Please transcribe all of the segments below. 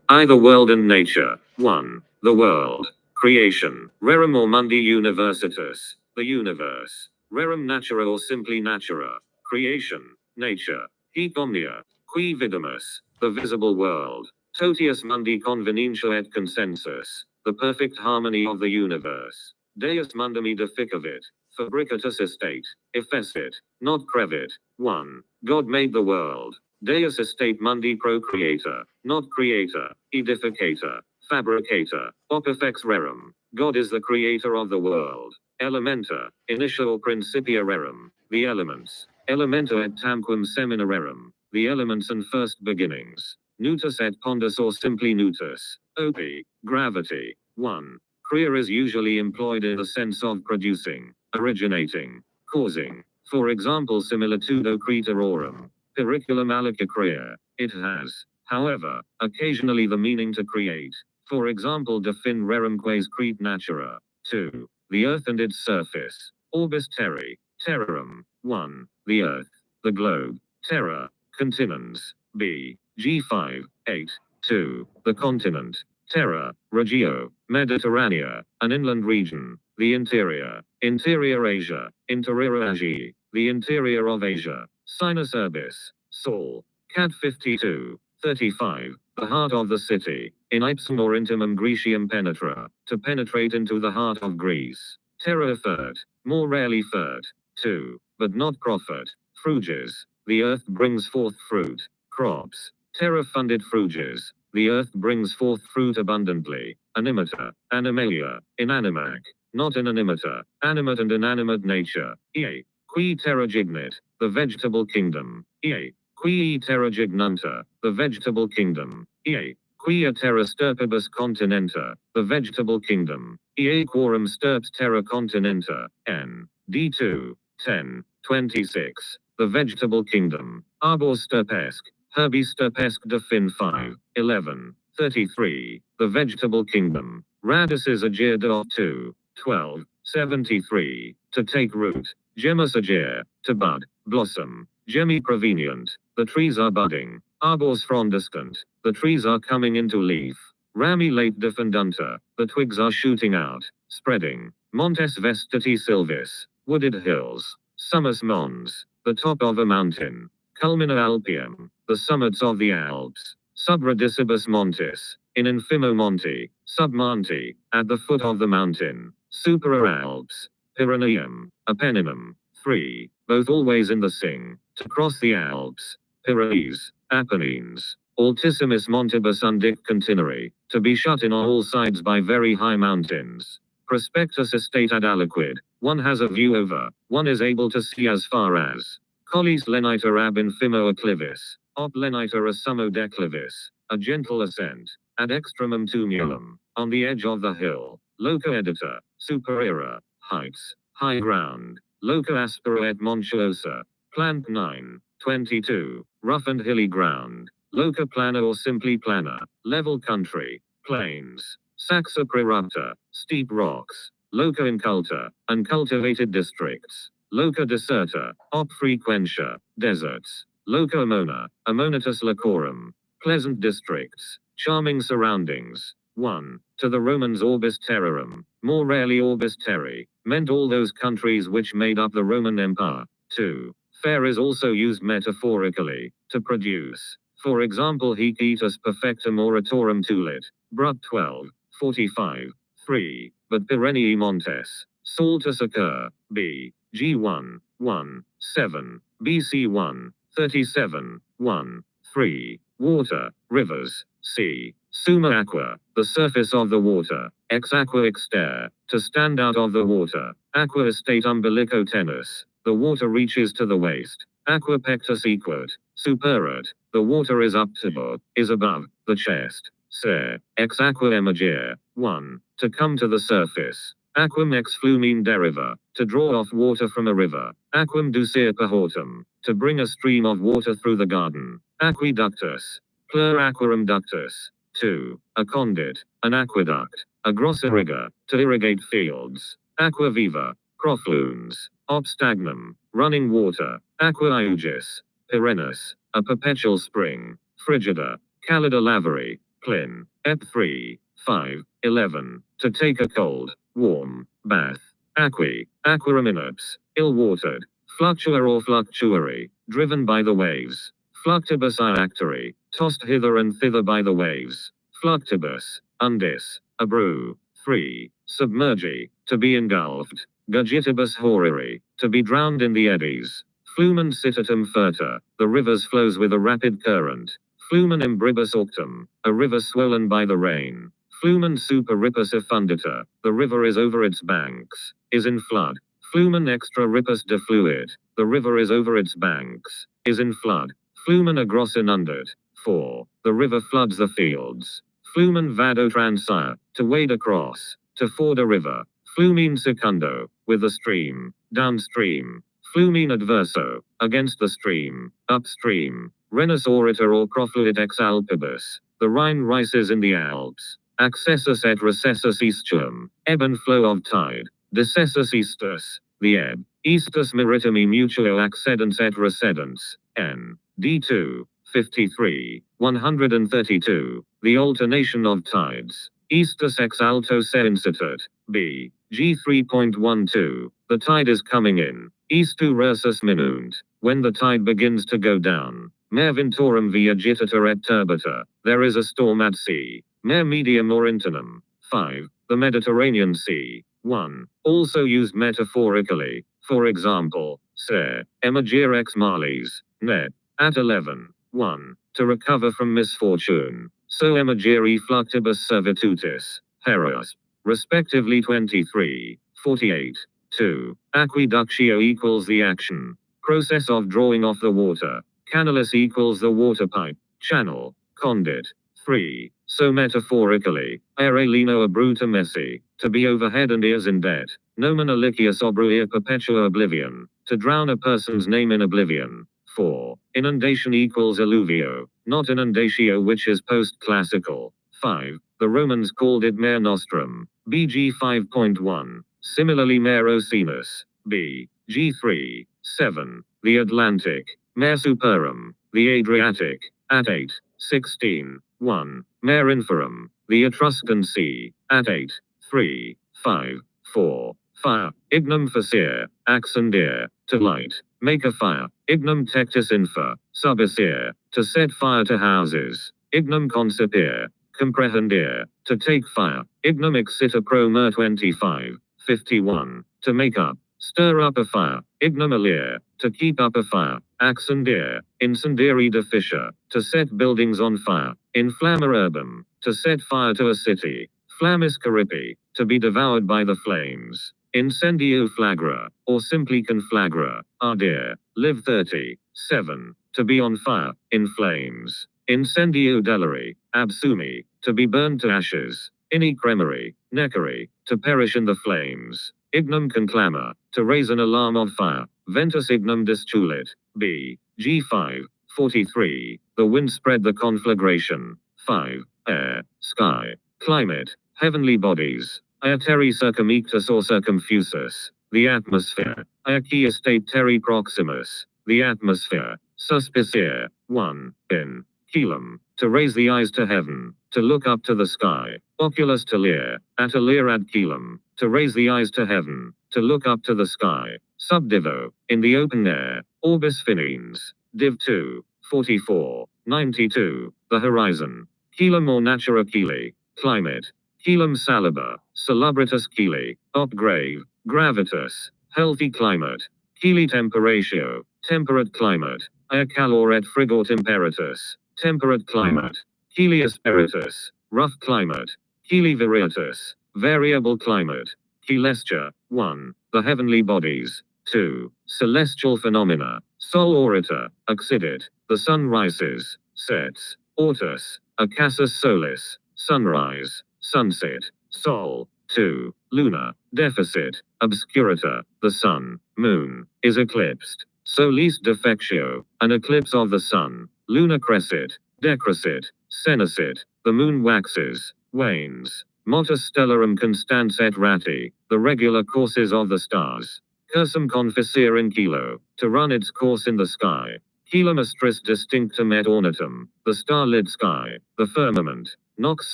I. The world and nature. 1. The world. Creation. Rerum or mundi universitas. The universe. Rerum natura or simply natura. Creation. Nature. Hic omnia. Qui vidimus. The visible world. Totius mundi convenientia et consensus. The perfect harmony of the universe. Deus mundum edificavit. Fabricatus estate. Effecit. Not crevit. 1. God made the world. Deus estate mundi procreator, not creator, edificator, fabricator, opifex rerum. God is the creator of the world. Elementa, initia or principia rerum, the elements. Elementa et tamquam semina rerum, the elements and first beginnings. Nutus et pondus or simply nutus. Op. Gravity. 1. Crea is usually employed in the sense of producing, originating, causing. For example, similitudo creatorem. Periculum alica crea. It has, however, occasionally the meaning to create. For example, de fin rerum quaes cret natura. 2. The earth and its surface. Orbis terrae. Terrarum. 1. The earth. The globe. Terra. Continents. B. G5. 8. 2. The continent. Terra. Regio. Mediterranea. An inland region. The interior. Interior Asia. Interior Asia. The interior of Asia. Sinus urbis. Saul. Cat 52. 35. The heart of the city. In ipsum or intimum Grecium penetra. To penetrate into the heart of Greece. Terra effert. More rarely fert. 2. But not profit. Fruges. The earth brings forth fruit. Crops. Terra funded fruges. The earth brings forth fruit abundantly. Animata. Animalia. Inanimac. Not inanimata. Animate and inanimate nature. Ea. Qui terra gignit. The vegetable kingdom. Ea. Qui terra gignanta. The vegetable kingdom. Ea. Quia terra stirpibus continenta. The vegetable kingdom. Ea quorum stirps terra continenta. N. D2. 10. 26. The vegetable kingdom. Arbor stirpesque. Herbi stirpesque de fin 5. 11. 33. The vegetable kingdom. Radices agir de 2. 12. 73. To take root. Gemmus agir. To bud. Blossom. Gemmi prevenient. The trees are budding. Arbors frondescent. The trees are coming into leaf. Rami late defendunta. The twigs are shooting out. Spreading. Montes vestiti silvis. Wooded hills. Summus mons. The top of a mountain. Culmina Alpium. The summits of the Alps. Subradicibus montis. In infimo monte. Submonte. At the foot of the mountain. Supera Alps. Pyreneum. Apenninum. 3. Both always in the sing. To cross the Alps. Pyrenees. Apennines. Altissimus montibus undic continere. To be shut in on all sides by very high mountains. Prospectus estate ad aliquid. One has a view over. One is able to see as far as. Collis leniter ab infimo acclivis. Op leniter a summo declivis. A gentle ascent. Ad extremum tumulum. On the edge of the hill. Loca edita. Superiora. Heights. High ground. Loca aspera et montuosa. Plant 9. 22. Rough and hilly ground. Loca plana or simply plana. Level country. Plains. Saxa prerupta. Steep rocks. Loca inculta. Uncultivated districts. Loca deserta. Op frequentia. Deserts. Loca amona. Ammonitus lacorum. Pleasant districts. Charming surroundings. 1. To the Romans orbis terrarum. More rarely orbis terrae. Meant all those countries which made up the Roman Empire. 2. Fair is also used metaphorically. To produce. For example, hic etus perfectum oratorum tulit. Brut 12. 45. 3. But perenniae montes. Saltus occur. B. G1. 1. 7. BC 1. 37. 1. 3. Water. Rivers. C. Summa aqua. The surface of the water. Ex aqua exter. To stand out of the water. Aqua estate umbilico tenus. The water reaches to the waist. Aqua pectus equat. Superat. The water is up to, is above, the chest. Se. Ex aqua emergere. 1. To come to the surface. Aquam ex flumine deriva. To draw off water from a river. Aquam ducere per hortum. To bring a stream of water through the garden. Aqueductus. Plur aquarum ductus. 2. A conduit. An aqueduct. A grossa riga. To irrigate fields. Aqua viva. Profluens. Op stagnum. Running water. Aqua iugis. Perennis. A perpetual spring. Frigida. Callida lavari. Clin. Ep 3, 5, 11. To take a cold, warm, bath. Aqui. Aquariminops. Ill-watered. Fluctua or fluctuary. Driven by the waves. Fluctibus iactary. Tossed hither and thither by the waves. Fluctibus. Undis. A brew. 3. Submergi. To be engulfed. Gugitibus horary. To be drowned in the eddies. Flumen citatum furta. The rivers flows with a rapid current. Flumen imbribus auctum. A river swollen by the rain. Flumen super ripus effundita. The river is over its banks. Is in flood. Flumen extra ripus defluit. The river is over its banks. Is in flood. Flumen agros inundit. 4. The river floods the fields. Flumen vado transire. To wade across. To ford a river. Flumine secundo. With the stream. Downstream. Flumine adverso. Against the stream. Upstream. Renus orita or profluit ex Alpibus. The Rhine rises in the Alps. Accessus et recessus estuum. Ebb and flow of tide. Decessus eastus. The ebb. Eastus maritimi mutuo accedens et recedens. N. D2. 53. 132. The alternation of tides. Eastus ex alto se incitat. B. G 3.12. The tide is coming in. Eastu versus minunt. When the tide begins to go down. Mare vintorum via agitator et turbata. There is a storm at sea. Mare medium or internum. 5. The Mediterranean Sea. 1. Also used metaphorically. For example, se, emergere ex malis. Net. At 11. 1. To recover from misfortune. So emergere fluctibus servitutis. Heros. Respectively 23. 48. 2. Aqueductio equals the action. Process of drawing off the water. Canalus equals the water pipe. Channel. Conduit. 3. So metaphorically, ere lino abruta messi. To be overhead and ears in debt. Nomen alicius obruir perpetua oblivion. To drown a person's name in oblivion. 4. Inundation equals alluvio. Not inundatio, which is post-classical. 5. The Romans called it mare nostrum. BG 5.1. Similarly mare oceanus. B. G3. 7. The Atlantic. Mare superum. The Adriatic. At 8. 16. 1. Mare inferum. The Etruscan Sea. At 8. 3. 5. 4. Fire. Ignum facere. Accendir. To light. Make a fire. Ignum tectis infer. Subicere. To set fire to houses. Ignum concipere. Comprehendir. To take fire. Ignum excita pro mer 25. 51. To make up. Stir up a fire. Ignum alire. To keep up a fire. Accendir. Incendere deficia. To set buildings on fire. Inflamma urbum. To set fire to a city. Flammis caripi. To be devoured by the flames. Incendio flagra. Or simply conflagra. Ardere. Live 30. 7. To be on fire. In flames. Incendio delere. Absumi. To be burned to ashes. Ini cremere. Necari. To perish in the flames. Ignum conclama. To raise an alarm of fire. Ventus ignum distulit. B. G5. 43. The wind spread the conflagration. 5. Air. Sky. Climate. Heavenly bodies. Aeteri circumictus or circumfusus. The atmosphere. Aecia state terri proximus. The atmosphere. Suspicere. 1. In. Coelum. To raise the eyes to heaven. To look up to the sky. Oculus telere. At alere ad coelum. To raise the eyes to heaven. To look up to the sky. Subdivo. In the open air. Orbis finis. Div 2. 44. 92. The horizon. Coelum or natura coeli. Climate. Coelum saliba. Salubritas coeli. Op grave. Gravitas. Healthy climate. Coeli temperatio. Temperate climate. Aer calor et frigor temperatus. Temperate climate. Coeli asperitus. Rough climate. Coeli variatus. Variable climate. Coelestia. 1. The heavenly bodies. 2. Celestial phenomena. Sol orita. Occidit. The sun rises. Sets. Ortus. Acasus solis. Sunrise. Sunset. Sol. 2. Lunar. Deficit. Obscurita. The sun. Moon. Is eclipsed. Solis defectio. An eclipse of the sun. Lunar crescit. Decrescit. Senescit. The moon waxes. Wanes. Motus stellarum constans et rati. The regular courses of the stars. Cursum conficere in kilo. To run its course in the sky. Coelum astris distinctum et ornatum, the star-lit sky, the firmament. Nox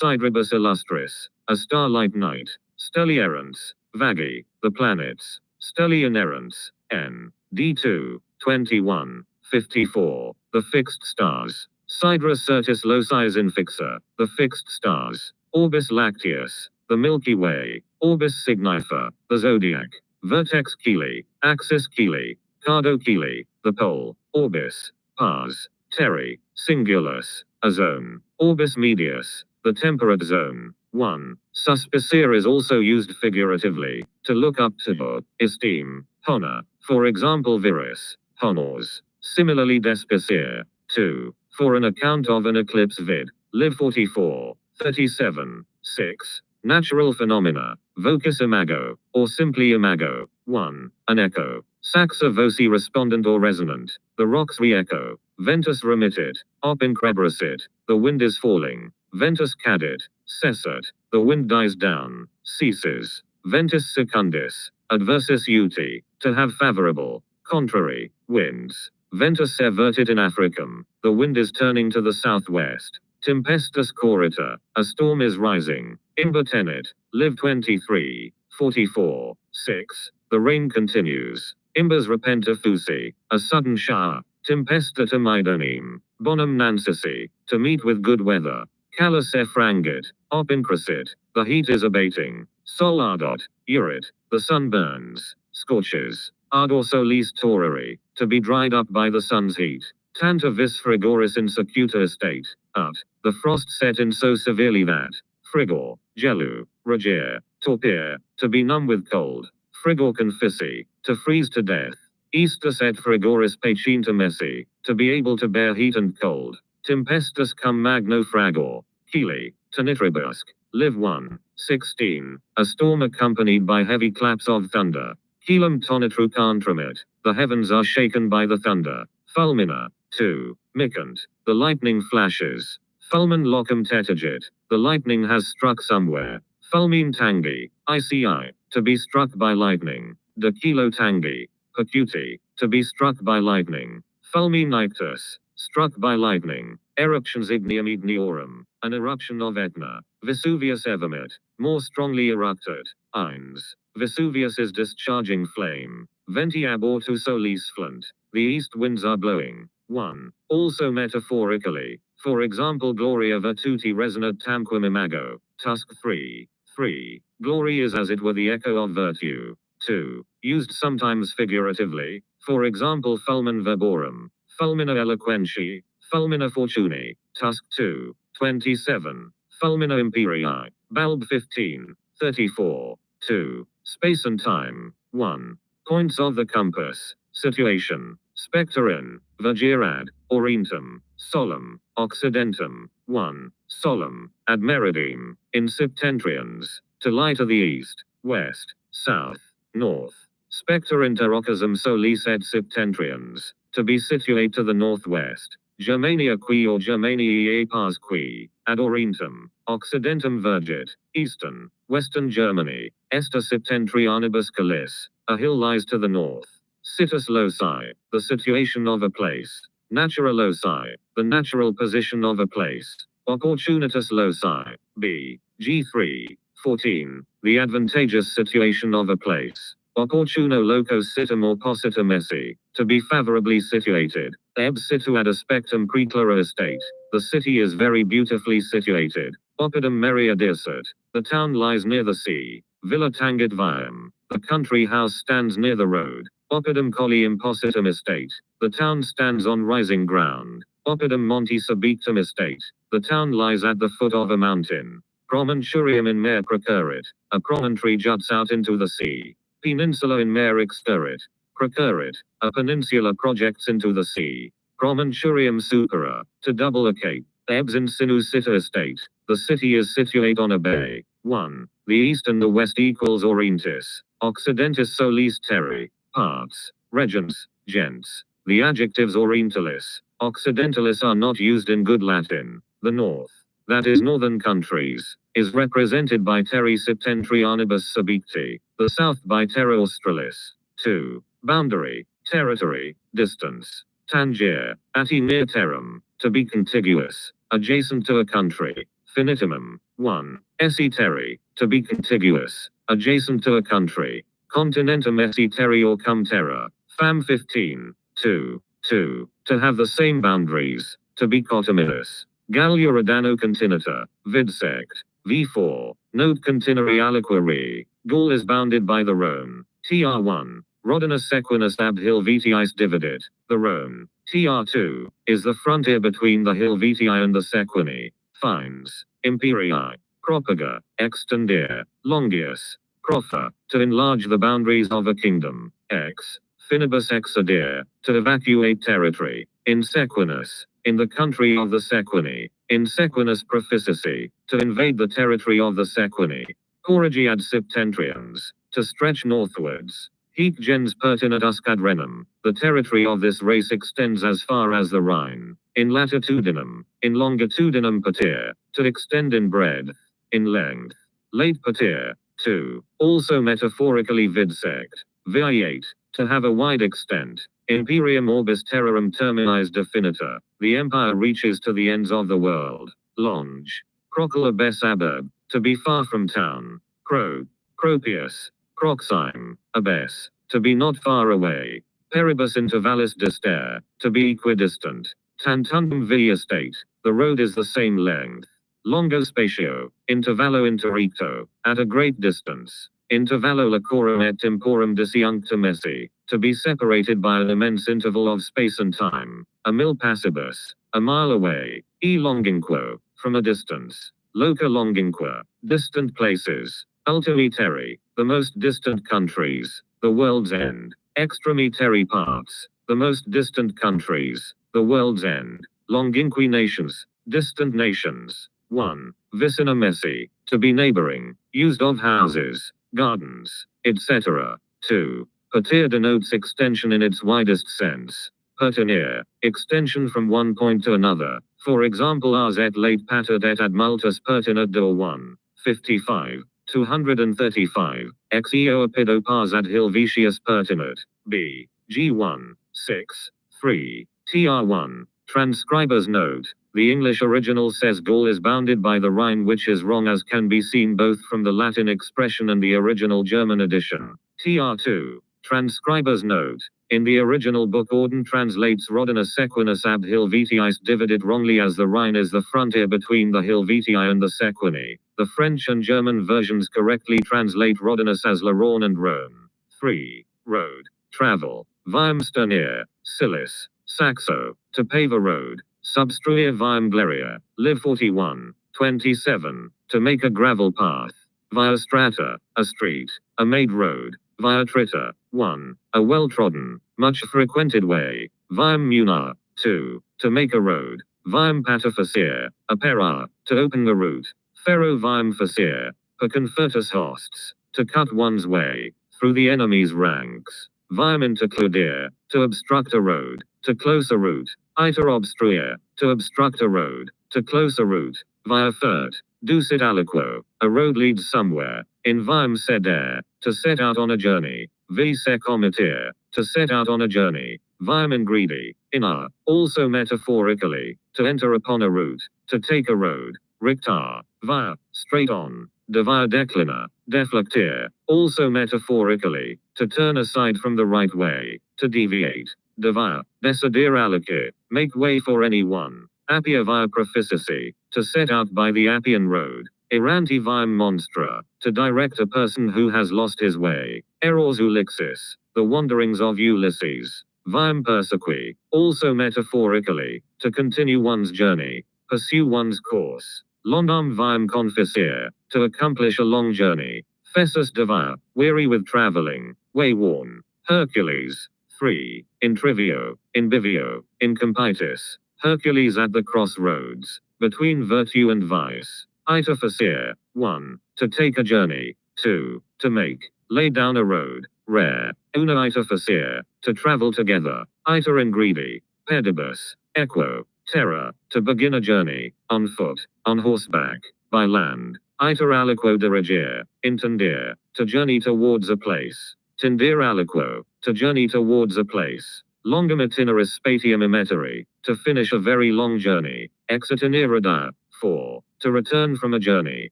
sideribus illustris, a starlight night. Steli errants, vagi, the planets. Steli inerrants, n. D2, 21, 54, the fixed stars. Sidera certis locis infixa, the fixed stars. Orbis lacteus, the Milky Way. Orbis signifer, the zodiac. Vertex Caeli, axis Caeli. Cardo Caeli, the pole. Orbis, pars. Terri, singulus, a zone. Orbis medius, the temperate zone. 1. Suspicere is also used figuratively, to look up to, esteem, honor. For example, viris, honors. Similarly, despicere. 2. For an account of an eclipse vid. Liv 44, 37, 6. Natural phenomena, vocus imago, or simply imago. 1. An echo. Saxa voci respondent or resonant. The rocks re-echo. Ventus remittit, op increbricit. The wind is falling. Ventus cadit, cessat. The wind dies down, ceases. Ventus secundis, adversus uti, to have favorable, contrary, winds. Ventus avertit in Africam, the wind is turning to the southwest. Tempestus corrita, a storm is rising. Imber tenet, Liv 23, 44, 6. The rain continues. Imbers repenta fusi, a sudden shower. Tempestatum idoneum, bonum nancisi, to meet with good weather. Calus effrangit, op incresit, the heat is abating. Sol ardot, urit, the sun burns, scorches. Ardor solis toreri, to be dried up by the sun's heat. Tanta vis frigoris in secuta estate, ut, the frost set in so severely that. Frigor, gelu, regere, torpere, to be numb with cold. Frigor confissi, to freeze to death. Eastus et frigoris pacinta messi, to be able to bear heat and cold. Tempestus cum magno fragor, Caeli, tenitribusque, Liv 1, 16, a storm accompanied by heavy claps of thunder. Caelum tonitru contramit, the heavens are shaken by the thunder. Fulmina, 2, micant, the lightning flashes. Fulmen locum tetigit, the lightning has struck somewhere. Fulmine tangi, ICI, to be struck by lightning. De kilo tangi, percuti, to be struck by lightning. Fulmi nictus, struck by lightning. Eruptions igneum igniorum, an eruption of Etna. Vesuvius evermit, more strongly erupted. Ines. Vesuvius is discharging flame. Venti ab ortu solis flunt, the east winds are blowing. 1. Also metaphorically, for example, gloria virtuti resonat tamquam imago. Tusk 3. 3. Glory is as it were the echo of virtue. 2. Used sometimes figuratively, for example, fulmen verborum, fulmina eloquentiae, fulmina fortunae. Tusk 2. 27. Fulmina imperii, Balb 15, 34. 2. Space and time. 1. Points of the compass. Situation. Spectrum, Virgirad, Orientum, Solum, Occidentum. 1. Solum, ad meridiem, in septentrions, to lie to the east, west, south, north. Specter interocasum solis et septentrions, to be situate to the northwest. Germania qui or Germaniae pars qui, ad Orientum, Occidentum vergit, eastern, western Germany, Esta septentrionibus calis, a hill lies to the north. Situs loci, the situation of a place. Natura loci, the natural position of a place. Opportunitas loci, b. G3, 14, the advantageous situation of a place. Opportuno locus situm or positum esse, to be favorably situated. Eb situat aspectum preclara estate, the city is very beautifully situated. Oppidum meria dircet, the town lies near the sea. Villa tangit viam, the country house stands near the road. Oppidum colli impositum estate, the town stands on rising ground. Oppidum monti subictum estate, the town lies at the foot of a mountain. Promonturium in mare procurrit, a promontory juts out into the sea. Peninsula in mare exterrit, procurrit, a peninsula projects into the sea. Promonturium supera, to double a cape. Ebs in sinu sita estate, the city is situate on a bay. 1. The east and the west equals Orientis. Occidentis solis terri, parts, regents, gents. The adjectives Orientalis, Occidentalis are not used in good Latin. The north, that is northern countries, is represented by terri septentrionibus subicti, the south by terra australis. 2. Boundary, territory, distance. Tangere, ati near terram, to be contiguous, adjacent to a country. Finitimum, 1. Esse terri, to be contiguous, adjacent to a country. Continentum esse terri or cum terra. Fam 15. 2. 2. To have the same boundaries, to be coterminous. Gallia Radano continita, vid sect. V4. Note contineri aliquari. Gaul is bounded by the Rhone. TR1. Rodinus sequinus ab Helvetiis dividit. The Rhone. TR2. Is the frontier between the Helvetii and the Sequini. Fines. Imperii. Propaga. Extendere. Longius. Proffer. To enlarge the boundaries of a kingdom. Ex. Finibus exodere. To evacuate territory. In Sequinus. In the country of the Sequini. In Sequinus proficiency. To invade the territory of the Sequini. Corrigi ad septentrians. To stretch northwards. Hic gens pertinat ad Renum. The territory of this race extends as far as the Rhine. In latitudinem. In longitudinem pater. To extend in breadth. In length. Late pater. 2. Also metaphorically vidsect. Vi8. To have a wide extent. Imperium orbis terrarum terminis definita. The empire reaches to the ends of the world. Longe. Crocula bes abeb. To be far from town. Cro. Cropius. Proxime. Abes. To be not far away. Peribus intervallis distere. To be equidistant. Tantundum via state. The road is the same length. Longo spatio. Intervallo intericto. At a great distance. Intervallo lacorum et temporum disiunctum esse. To be separated by an immense interval of space and time. A mil passibus. A mile away. E longinquo. From a distance. Loca longinqua. Distant places. Ultimi terri. The most distant countries. The world's end. Extremi terri parts. The most distant countries. The world's end. Longinqui nations. Distant nations. 1. Vicina messi. To be neighboring. Used of houses. Gardens. Etc. 2. Pater denotes extension in its widest sense. Pertinere. Extension from one point to another. For example, ars et late pater et ad multus pertinat do 1. 55. 235. Ex eo apido pars ad Helvetius pertinat. B. G1. 6. 3. TR1. Transcriber's note. The English original says Gaul is bounded by the Rhine, which is wrong, as can be seen both from the Latin expression and the original German edition. TR2. Transcriber's note. In the original book, Auden translates Rodinus sequinus ab Helvetiis dividit wrongly as the Rhine is the frontier between the Helvetii and the Sequini. The French and German versions correctly translate Rodinus as La Rhone and Rhone. 3. Road. Travel. Viam sternere. Silis. Saxo. To pave a road. Substruere viam gleria. Liv 41. 27. To make a gravel path. Via strata. A street. A made road. Via trita. 1. A well-trodden, much frequented way. Viam muna. 2. To make a road. Viam pata facere. A pera. To open the route. Ferro viam facere. Per confertus hosts. To cut one's way. Through the enemy's ranks. Viam intercludere. To obstruct a road. To close a route. Iter obstruere. To obstruct a road. To close a route. Via fert. Ducit aliquo. A road leads somewhere. In viam sedere. To set out on a journey. Vi secomitere. To set out on a journey. Viam ingredi. Inna. Also metaphorically. To enter upon a route. To take a road. Rictar. Via. Straight on. De via declina. Deflectere. Also metaphorically. To turn aside from the right way. To deviate. De via. Decidere alique. Make way for anyone. Appia via proficiency. To set out by the Appian road. Erranti viam monstra. To direct a person who has lost his way. Errors ulixis. The wanderings of Ulysses. Viam persequi. Also metaphorically. To continue one's journey. Pursue one's course. Londam viam confisere. To accomplish a long journey. Fessus devia. Weary with traveling. Wayworn. Hercules. 3. In trivio. In bivio. In compitis. Hercules at the crossroads. Between virtue and vice. Iter facere. 1. To take a journey. 2. To make. Lay down a road. Rare. Una iter facere. To travel together. Iter ingredi. Pedibus. Equo. Terra. To begin a journey. On foot. On horseback. By land. Iter aliquo dirigere. Intendere. To journey towards a place. Tendere aliquo. To journey towards a place. longum itineris spatium imeteri, to finish a very long journey. Exitinere 4. To return from a journey.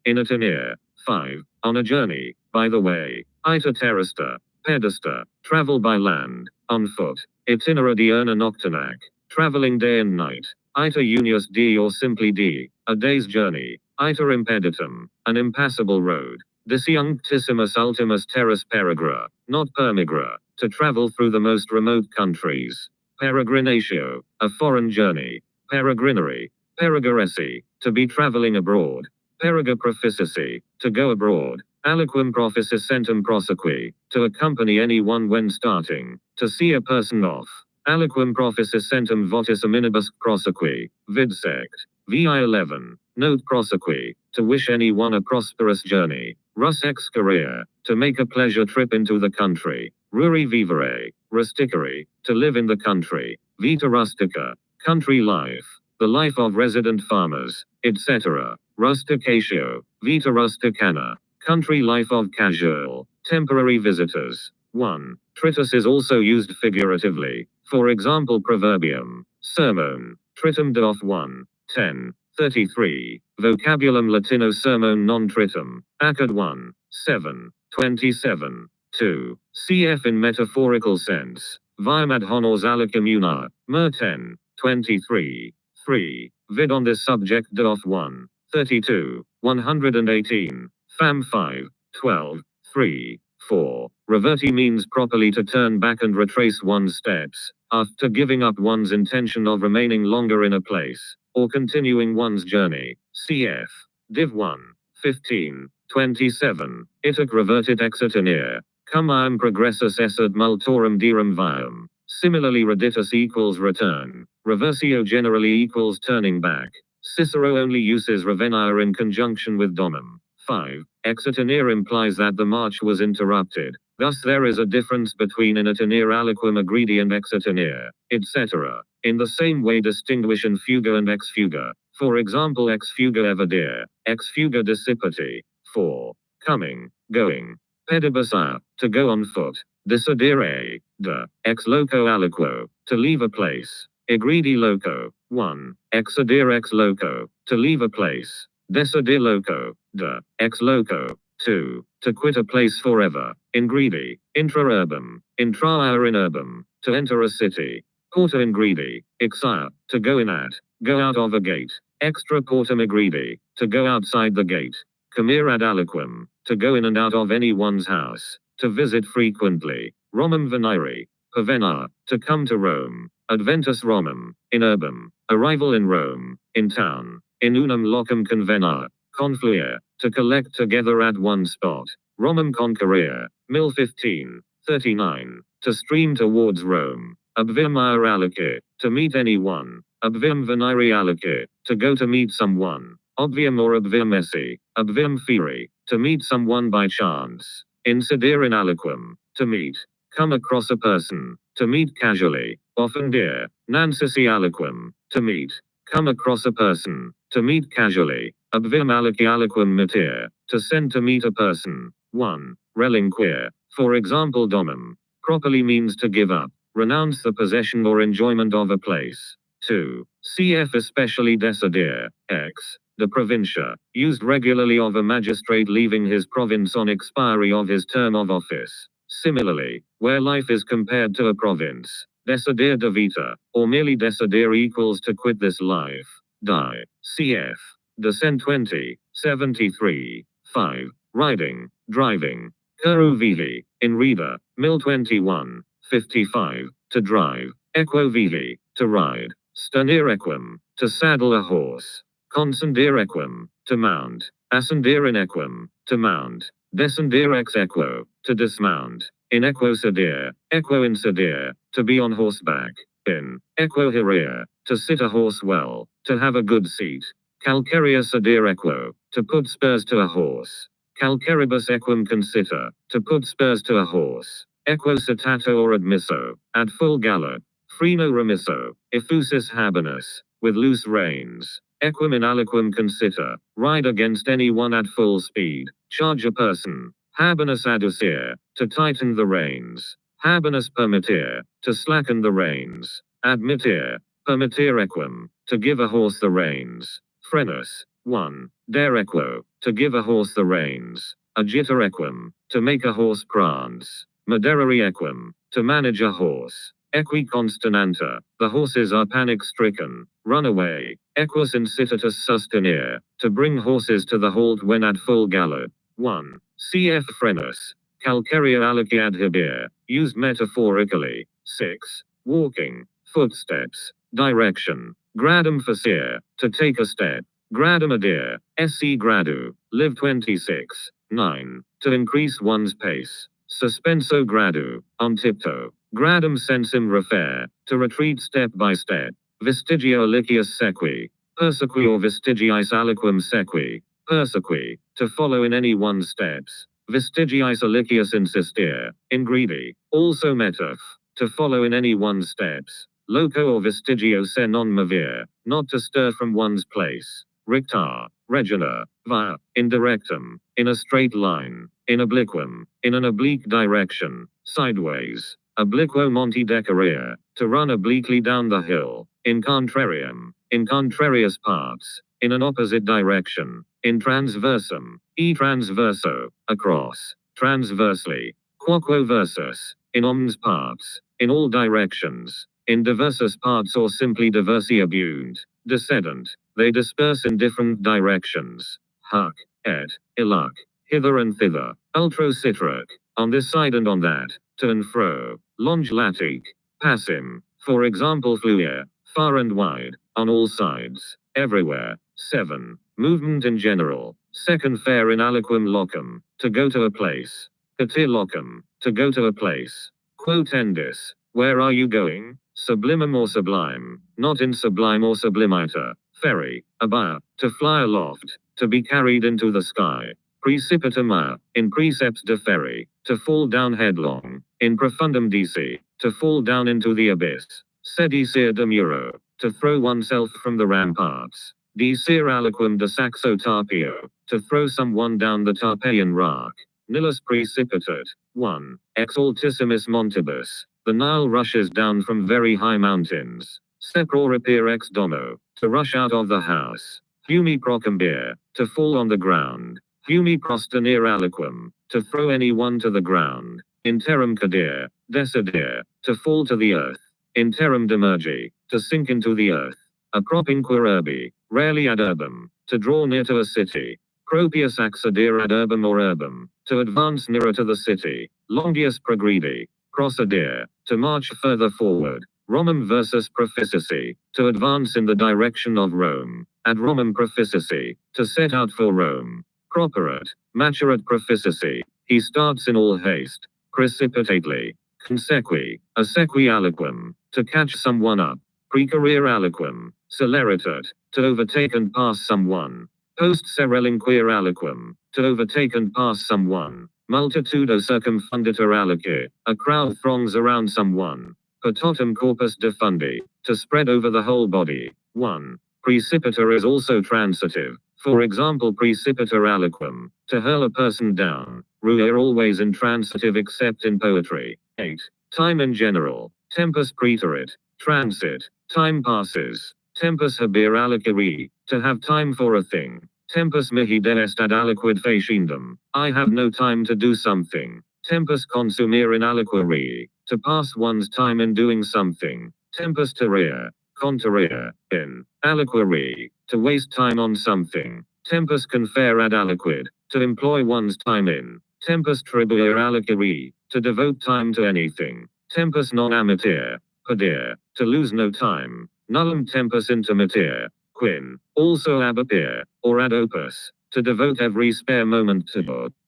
Initinere 5. On a journey, by the way. Ita terresta, pedesta, travel by land, on foot. Itinera diurna nocturnac, traveling day and night. Ita unius d or simply d, a day's journey. Ita impeditum, an impassable road. Disiunctissimus ultimus terras peregra, not permigra, to travel through the most remote countries. Peregrinatio, a foreign journey. Peregrinary, perigeresi, to be traveling abroad. Periga proficiency, to go abroad. Aliquem proficientum prosequi, to accompany anyone when starting. To see a person off. Aliquem proficientum votis hominibus prosequi, vidsect. VI 11. Note prosequi, to wish anyone a prosperous journey. Rus ex career, to make a pleasure trip into the country. Ruri vivere, rusticary, to live in the country. Vita rustica, country life, the life of resident farmers, etc. Rusticatio, vita rusticana, country life of casual, temporary visitors. 1. Tritus is also used figuratively. For example, proverbium, sermon, tritum de off 1. 10. 33. Vocabulum Latino sermon non tritum, Acad 1. 7. 27. 2. Cf. in metaphorical sense. Viam ad honors alicum una, mer 10. 23. 3. Vid on this subject de off 1. 32. 118. Fam 5. 12. 3. 4. Reverti means properly to turn back and retrace one's steps, after giving up one's intention of remaining longer in a place, or continuing one's journey. Cf. Div 1. 15. 27. Itac revertit exitinere. Cum iam progressus essed multorum dirum viam. Similarly, reditus equals return. Reversio generally equals turning back. Cicero only uses revenire in conjunction with domum. 5. Exitinere implies that the march was interrupted. Thus there is a difference between initinere aliquem agredi and exitinere, etc. In the same way distinguish in fuga and ex fuga. For example, ex fuga evadere, ex fuga dissipati. 4. Coming, going. Pedibus a, to go on foot. Decidere, de, ex loco aliquo, to leave a place. Egredi loco. 1. Exodere ex loco, to leave a place. Decidere loco, de, ex loco. 2. To quit a place forever. Ingredi, intra-urbum, intra-ir in urbum, to enter a city. Porta ingredi, exia, to go in at, go out of a gate. Extra portum egredi, to go outside the gate. Comere ad aliquem, to go in and out of anyone's house. To visit frequently. Romum venire, pervenar, to come to Rome. Adventus Romum, in urbum, arrival in Rome, in town. In unum locum convenar, confluere, to collect together at one spot. Romum conquerere, mil 15. 39. To stream towards Rome. Obvium ire alice, to meet anyone. Obvium venire alice, to go to meet someone. Obvium or obvium esse, obvium feri, to meet someone by chance. Incidere in aliquem, to meet. Come across a person, to meet casually. Often dear, nancisi aliquem, to meet. Come across a person, to meet casually. Obvium alici aliquem mitir, to send to meet a person. 1. Relinquere, for example domum, properly means to give up, renounce the possession or enjoyment of a place. 2. Cf. especially decidere, ex, the provincia, used regularly of a magistrate leaving his province on expiry of his term of office. Similarly, where life is compared to a province, decidere de vita, or merely decidere equals to quit this life. Die. Cf. Descent 20, 73. 5. Riding, driving. Curu vivi, in Reader, Mil 21, 55. To drive. Equo vivi, to ride. Sternere equum, to saddle a horse. Consendere equum, to mount. Ascendere in equum, to mount. Descendere ex equo, to dismount. In equo sedere, equo in sedere, to be on horseback. In equo hiere, to sit a horse well, to have a good seat. Calcaria sedere equo, to put spurs to a horse. Calcaribus equum consita, to put spurs to a horse. Equo citato or admisso, at full gallop. Freno remisso, effusis habemus, with loose reins. Equum in aliquum consita, ride against anyone at full speed. Charge a person. Habemus adducere, to tighten the reins. Habemus permittere, to slacken the reins. Admittere, permittere equum, to give a horse the reins. Frenus, 1. Dare equo, to give a horse the reins. Agitor equum, to make a horse prance. Moderare equum, to manage a horse. Equi consternanta, the horses are panic-stricken, run away. Equus incitatus sustenere, to bring horses to the halt when at full gallop. 1. Cf. Frenus. Calcaria alici adhibere, used metaphorically. 6. Walking, footsteps, direction. Gradum facere, to take a step. Gradum adere, sc gradu, live 26. 9. To increase one's pace. Suspenso gradu, on tiptoe. Gradum sensum refer, to retreat step by step. Vestigio licius sequi. Persequior vestigiis aliquum sequi. Persequi, to follow in any one's steps. Vestigiis alicius insistere, in greedy. Also metaph, to follow in any one's steps. Loco or vestigio se non movere, not to stir from one's place. Rictar, regina, via, in directum, in a straight line, in obliquum, in an oblique direction, sideways. Obliquo monte decorere, to run obliquely down the hill. In contrarium, in contrarious parts, in an opposite direction. In transversum, transverso, across. Transversely. Quoquo versus, in omnes parts, in all directions. In diversus parts or simply diversiabunt, descendant, they disperse in different directions. Huc, et, illuc, hither and thither, ultrocitric, on this side and on that, to and fro, longe latic, passim, for example fluere, far and wide, on all sides, everywhere. 7. Movement in general. Second fair in aliquum locum, to go to a place. Catir locum, to go to a place. Quotendis, where are you going? Sublimum or sublime, not in sublime or sublimiter. Ferry, above, to fly aloft, to be carried into the sky. Precipitum in precepts de ferry, to fall down headlong. In profundum dici, to fall down into the abyss. Sedicere de muro, to throw oneself from the ramparts. Dicere aliquum de saxo tarpeo, to throw someone down the Tarpeian rock. Nilus precipitat. 1. Ex altissimis montibus, the Nile rushes down from very high mountains. Seproripere ex domo, to rush out of the house. Fumi procumbere, to fall on the ground. Fumi prostenere aliquum, to throw anyone to the ground. Interum cadere, decidere, to fall to the earth. Interum demergi, to sink into the earth. Apropinquer urbi, rarely ad urbum, to draw near to a city. Propius accedere ad urbum or urbum, to advance nearer to the city. Longius progredi, procedere, to march further forward. Romum versus proficiency, to advance in the direction of Rome. Ad Romum proficiency, to set out for Rome. Properat, maturat proficiency, he starts in all haste. Precipitately. Consequi, asequi aliquum, to catch someone up. Precareer aliquum, celeritat, to overtake and pass someone. Post serelinquir aliquum, to overtake and pass someone. Multitudo circumfunditur alici, a crowd throngs around someone. Pototum corpus defundi, to spread over the whole body. 1. Precipiter is also transitive. For example, precipiter aliquum, to hurl a person down. Ruere always intransitive except in poetry. 8. Time in general. Tempus praeterit, transit, time passes. Tempus habere alicere, to have time for a thing. Tempus mihi deest ad aliquid facendum, I have no time to do something. Tempus consumere in aliquere, to pass one's time in doing something. Tempus terere, conterere, in aliquere, to waste time on something. Tempus confer ad aliquid, to employ one's time in. Tempus tribuere alicere, to devote time to anything. Tempus non amitere, padere, to lose no time. Nullum tempus intermittere, quin, also ab apere, or ad opus, to devote every spare moment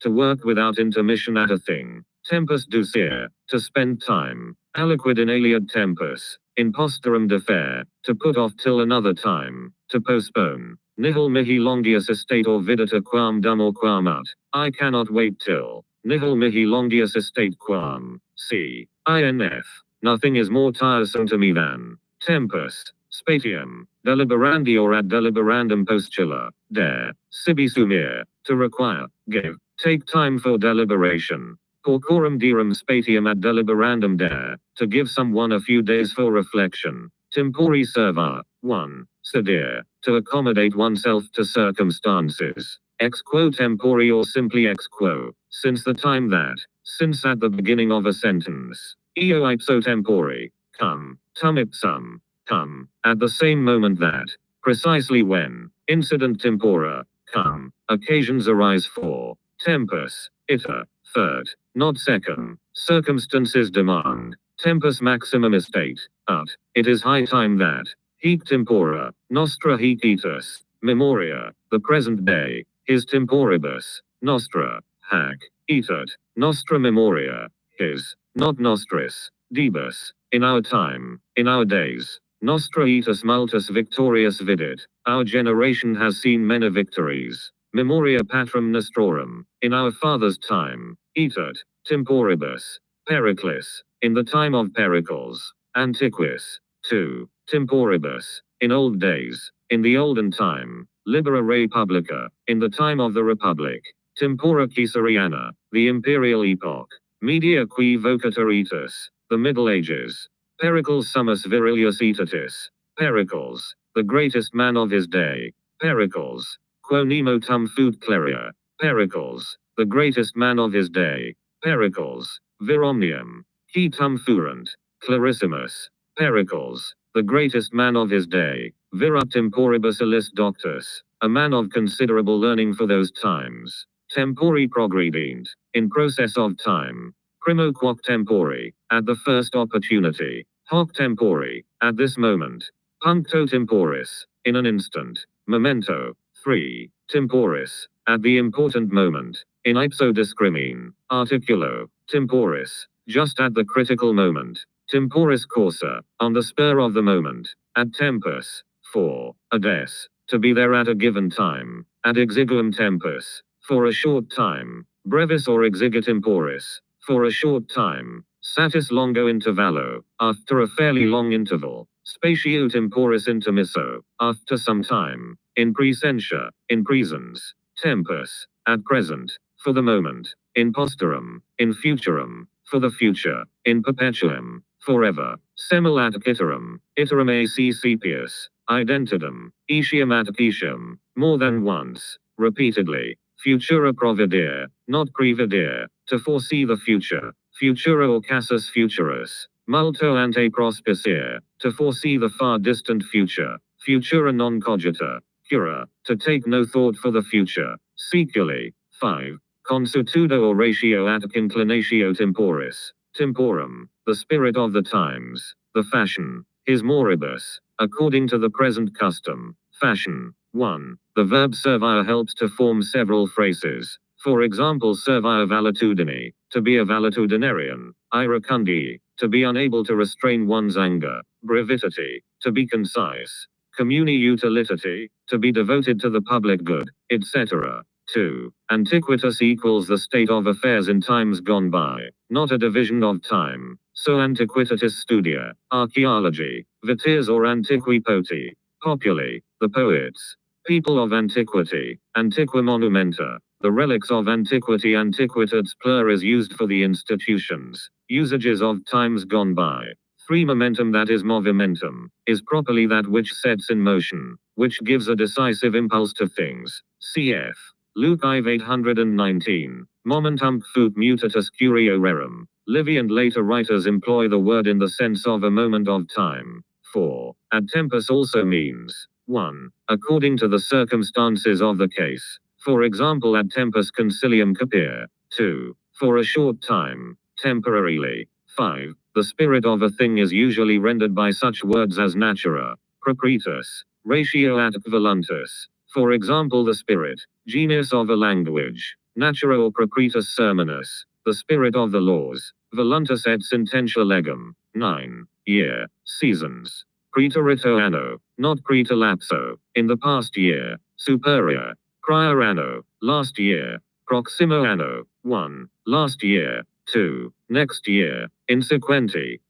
to work without intermission at a thing. Tempus ducere, to spend time. Aliquid in aliud tempus, in posterum defer, to put off till another time, to postpone. Nihil mihi longius estate or vidita quam dum or quam ut, I cannot wait till. Nihil mihi longius estate quam, c. inf. Nothing is more tiresome to me than tempus, spatium, deliberandi or ad deliberandum postula, dare, sibi sumere, to require, give, take time for deliberation. Porcorum dirum spatium ad deliberandum dare, to give someone a few days for reflection. Tempori serva, 1. Sedere, to accommodate oneself to circumstances. Ex quo tempori or simply ex quo, since the time that, since at the beginning of a sentence. Eo ipso tempori, come, tum ipsum, come, at the same moment that, precisely when, incident tempora, come, occasions arise for, tempus, iter, third, not second, circumstances demand, tempus maximum estate, ut, it is high time that, hic tempora, nostra hic itus, memoria, the present day, his temporibus, nostra, hac, etat, nostra memoria, his, not nostris, debus, in our time, in our days, nostra itus multus victorious vidit, our generation has seen many victories, memoria patrum nostrorum, in our father's time, etat, temporibus, Pericles, in the time of Pericles, antiquis, 2, temporibus, in old days, in the olden time, libera republica, in the time of the republic, tempora Caesariana, the imperial epoch, media qui vocatoritus, the Middle Ages, Pericles summus virilius etatis, Pericles, the greatest man of his day, Pericles, quo nemo tum fut cleria, Pericles, the greatest man of his day, Pericles, vir omnium, qui tum fuerent, clarissimus, Pericles, the greatest man of his day, virat temporibus illis doctus, a man of considerable learning for those times, tempori progredient, in process of time, primo quoc tempori, at the first opportunity, hoc tempori, at this moment, puncto temporis, in an instant, memento, 3, temporis, at the important moment, in ipso discrimine, articulo, temporis, just at the critical moment, temporis causa, on the spur of the moment, ad tempus, 4, ades, to be there at a given time, ad exiguum tempus, for a short time, brevis or exigut temporis, for a short time, satis longo intervallo, after a fairly long interval, spatio temporis intermisso, after some time, in presentia, in presens, tempus, at present, for the moment, in posterum, in futurum, for the future, in perpetuum, forever, semel ad iterum, iterum ac sepius, identidem, etiam ad etiam, more than once, repeatedly, futura providere, not previdere, to foresee the future, futura or casus futurus, multo ante prospicere, to foresee the far distant future, futura non cogita, cura, to take no thought for the future, seculi, 5, consuetudo or ratio ad inclinatio temporis, temporum, the spirit of the times, the fashion, his moribus, according to the present custom, fashion, 1. The verb servire helps to form several phrases. For example, servire valetudini, to be a valetudinarian, iracundii, to be unable to restrain one's anger, brevitati, to be concise, communi utilitati, to be devoted to the public good, etc. 2. Antiquitas equals the state of affairs in times gone by, not a division of time. So antiquitatis studia, archaeology, vitirs or antiqui poti, populi, the poets, people of antiquity, antiqua monumenta, the relics of antiquity. Antiquitas plur is used for the institutions, usages of times gone by. 3. Momentum, that is movimentum, is properly that which sets in motion, which gives a decisive impulse to things. Cf. Luke IV 819, momentum fut mutatus curio rerum. Livy and later writers employ the word in the sense of a moment of time. 4. Ad tempus also means 1. According to the circumstances of the case. For example, ad tempus concilium capere. 2. For a short time, temporarily. 5. The spirit of a thing is usually rendered by such words as natura, proprietus, ratio ad voluntas. For example, the spirit, genius of a language, natura or proprietus sermonus, the spirit of the laws, voluntas et sententia legum. 9. Year, seasons. Preterito anno, not preterlapso, in the past year, superior, prior anno, last year, proximo anno, 1, last year, 2, next year, insequenti,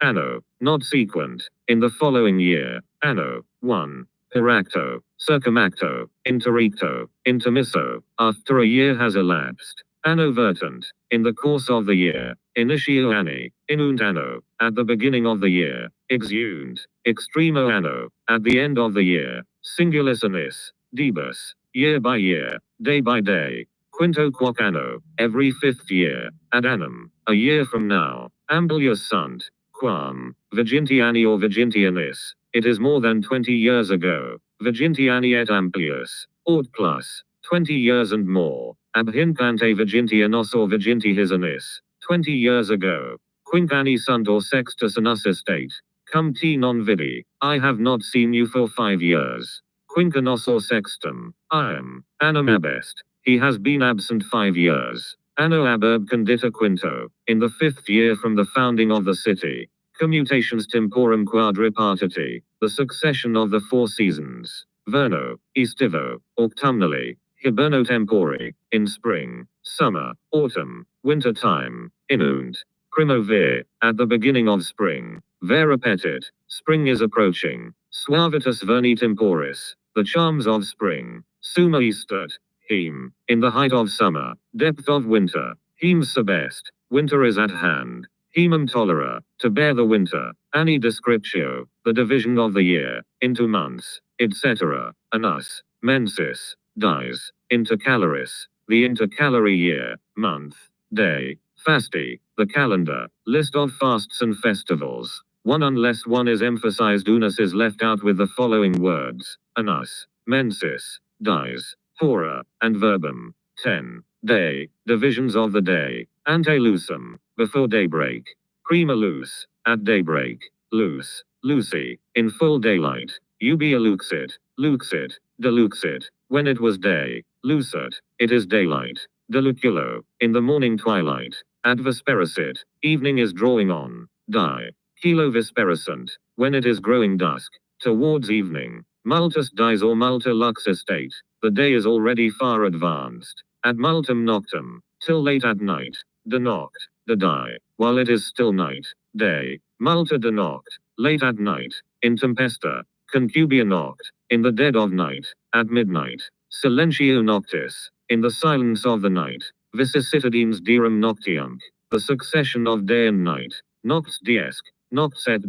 anno, not sequent, in the following year, anno, 1, peracto, circumacto, intericto, intermisso, after a year has elapsed, Anno vertant, in the course of the year. Initio anni, inunt anno, at the beginning of the year. Exeunt, extremo anno, at the end of the year. Singulus annis, debus, year by year, day by day. Quinto quoc anno, every fifth year. Ad annum, a year from now. Amplius sunt, quam, vigintiani or vigintianis. It is more than 20 years ago. Vigintiani et amplius, aut plus, 20 years and more. Ab hinc ante vigintianos or vigintiis annis, 20 years ago. Quinc anni sunt or sextus annus estate. Cum te non vidi, I have not seen you for 5 years. Quinc annos or sextum, I am, annum abest. He has been absent 5 years. Anno aburb condita quinto, in the 5th year from the founding of the city. Commutations temporum quadripartiti, the succession of the 4 seasons. Verno, estivo, autumnally, hiberno tempori, in spring, summer, autumn, winter time, inunt. Primovere, at the beginning of spring. Vera petit, spring is approaching. Suavitas verni temporis, the charms of spring. Summa estet, hem, in the height of summer, depth of winter. Hem sebest, winter is at hand. Hemum tolera, to bear the winter. Anni descriptio, the division of the year, into months, etc. Annus, mensis, dies, intercalaris, the intercalary year, month, day. Fasti, the calendar, list of fasts and festivals. 1 unless one is emphasized, unus is left out with the following words. Annus, mensis, dies, hora, and verbum. 10. Day, divisions of the day. Ante lucem, before daybreak. Prima luce, at daybreak. Luce, luci, in full daylight. Ubia luxit, luxit, deluxit, when it was day. Lucet, it is daylight. Deluculo, in the morning twilight. Ad vespericit, evening is drawing on. Die. Kilo vespericent, when it is growing dusk. Towards evening. Multus dies or multa lux estate, the day is already far advanced. Ad multum noctum, till late at night. De noct, de die, while it is still night. Day. Multa de noct, late at night. In tempesta. Concubia noct, in the dead of night. At midnight. Silentio noctis, in the silence of the night. Vicissitudines dirum noctiunc, the succession of day and night. Nocts diesc, nocts et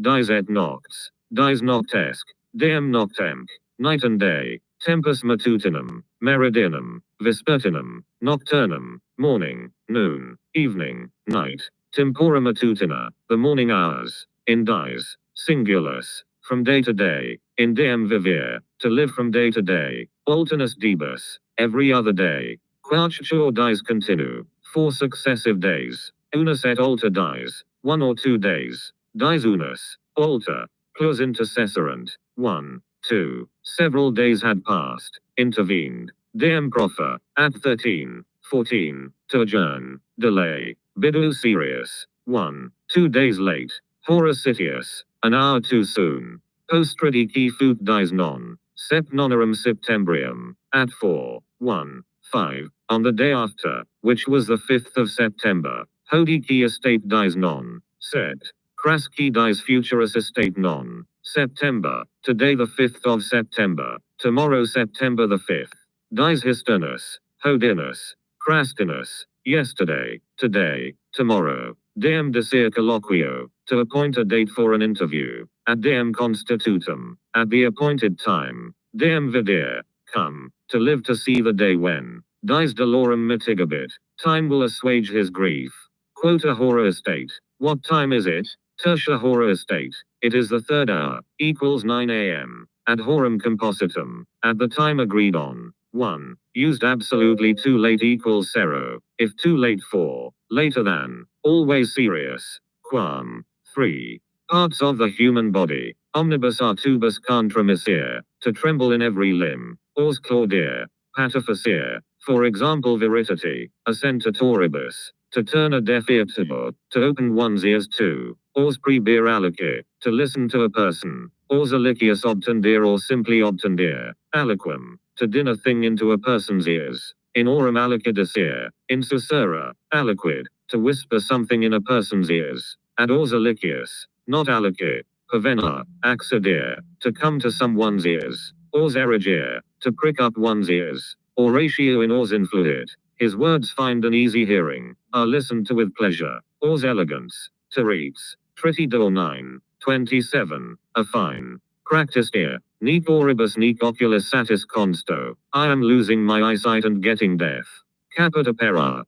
dies et nocts, dies noctesque, deum noctemque, night and day. Tempus matutinum, meridionum, vespertinum, nocturnum, morning, noon, evening, night. Tempora matutina, the morning hours. In dies, singulus, from day to day. In diem vivere, to live from day to day. Alternus debus, every other day. Quature dies continue, 4 successive days. Unus et alter dies, 1 or 2 days. Dies unus, alter, plus intercessorant, 1, 2. Several days had passed, intervened. Diem proffer, at 13, 14, to adjourn, delay. Bidu serious, 1, 2 days late. Hora sitius, an hour too soon. Postradici fut dies non, sept nonarum Septembrium, at 4, 1, 5, on the day after, which was the 5th of September. Hodici estate dies non, set. Crasci dies futurus estate non, September, today the 5th of September, tomorrow September the 5th. Dies histernus, hodinus, crastinus, yesterday, today, tomorrow. Diem desir colloquio, to appoint a date for an interview. Ad diem constitutum, at the appointed time. Diem videre, come, to live to see the day when. Dies dolorem mitigabit, time will assuage his grief. Quota hora estate, what time is it? Tertia hora estate, it is the 3rd hour, equals 9 a.m. Ad horam compositum, at the time agreed on. 1. Used absolutely too late equals 0, if too late 4, later than, always serious. Quam. 3. Parts of the human body. Omnibus artubus contramisere, to tremble in every limb. Ors claudere, pataphysia, for example viritati, assentatoribus, to turn a deaf ear to, to open one's ears to. Ors prebiralice, to listen to a person. Ors alicius obtendere or simply obtendere, aliquum, to din a thing into a person's ears. In orum alicidicere, in susurra, aliquid, to whisper something in a person's ears. Ad ors alicius, not alici, pavena, accedere, to come to someone's ears. Ors erigere, to prick up one's ears. Oratio in ors influit, His words find an easy hearing, are listened to with pleasure. Ors elegans, teretes, tritidor 9, 27, a fine. Practiced ear, nec oribus nec oculus satis consto. I am losing my eyesight and getting deaf. Caput opera,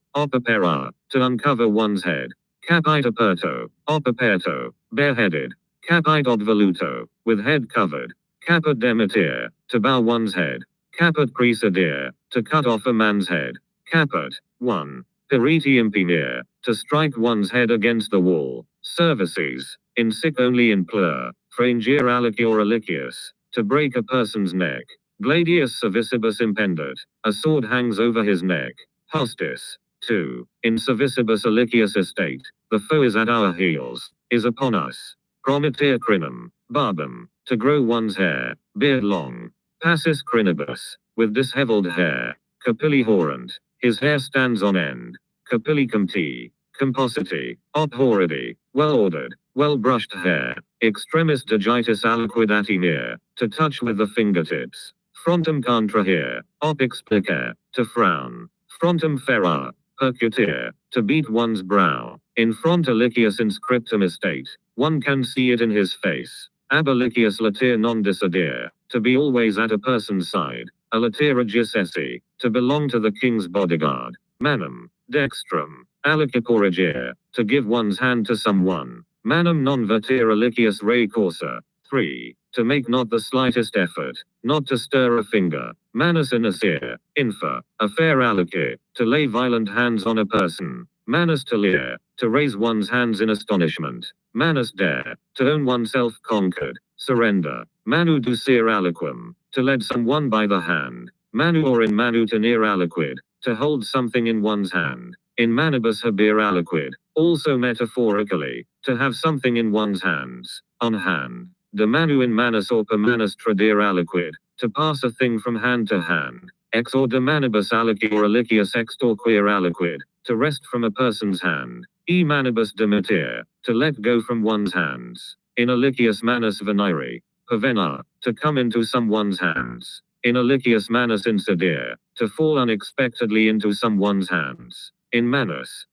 to uncover one's head. Capite aperto, aperto, bareheaded. Capite obvoluto, with head covered. Caput demitere, to bow one's head. Caput praesedere, to cut off a man's head. Caput, 1. Periti impinere, to strike one's head against the wall. Services, in sic only in plur, frangere alici or alicius, to break a person's neck. Gladius servicibus impendit, a sword hangs over his neck. Hostis, 2. In servicibus alicius estate, the foe is at our heels, is upon us. Prometer crinum, barbum, to grow one's hair, beard long. Passus crinibus, with disheveled hair. Capilli horrent, his hair stands on end. Capillicum T. Compositi, obhorridi, well-ordered, well-brushed hair. Extremis digitis aliquidati near, to touch with the fingertips. Frontum contrahere, op explicare, to frown. Frontum ferrar, percutere, to beat one's brow. In front alicius inscriptum estate, one can see it in his face. Ab alicius latere non disodere, to be always at a person's side. A latere esse, to belong to the king's bodyguard. Manum, dextrum, aliciporigere, to give one's hand to someone. Manum non vertere alicius re corsa. 3. To make not the slightest effort, not to stir a finger. Manus inasere, infer, a fair alici, to lay violent hands on a person. Manus talir, to raise one's hands in astonishment. Manus dare, to own oneself conquered, surrender. Manu ducere aliquum, to lead someone by the hand. Manu or in manu tenere aliquid, to hold something in one's hand. In manibus habere aliquid, also metaphorically, to have something in one's hands. On hand. De manu in manus or per manus tradere aliquid, to pass a thing from hand to hand. Ex or de manibus alici or alicius extorquere aliquid, to wrest from a person's hand. E manibus demitere, to let go from one's hands. In alicius manus venire, pervenar, to come into someone's hands. In alicius manus insedere, to fall unexpectedly into someone's hands. In manus,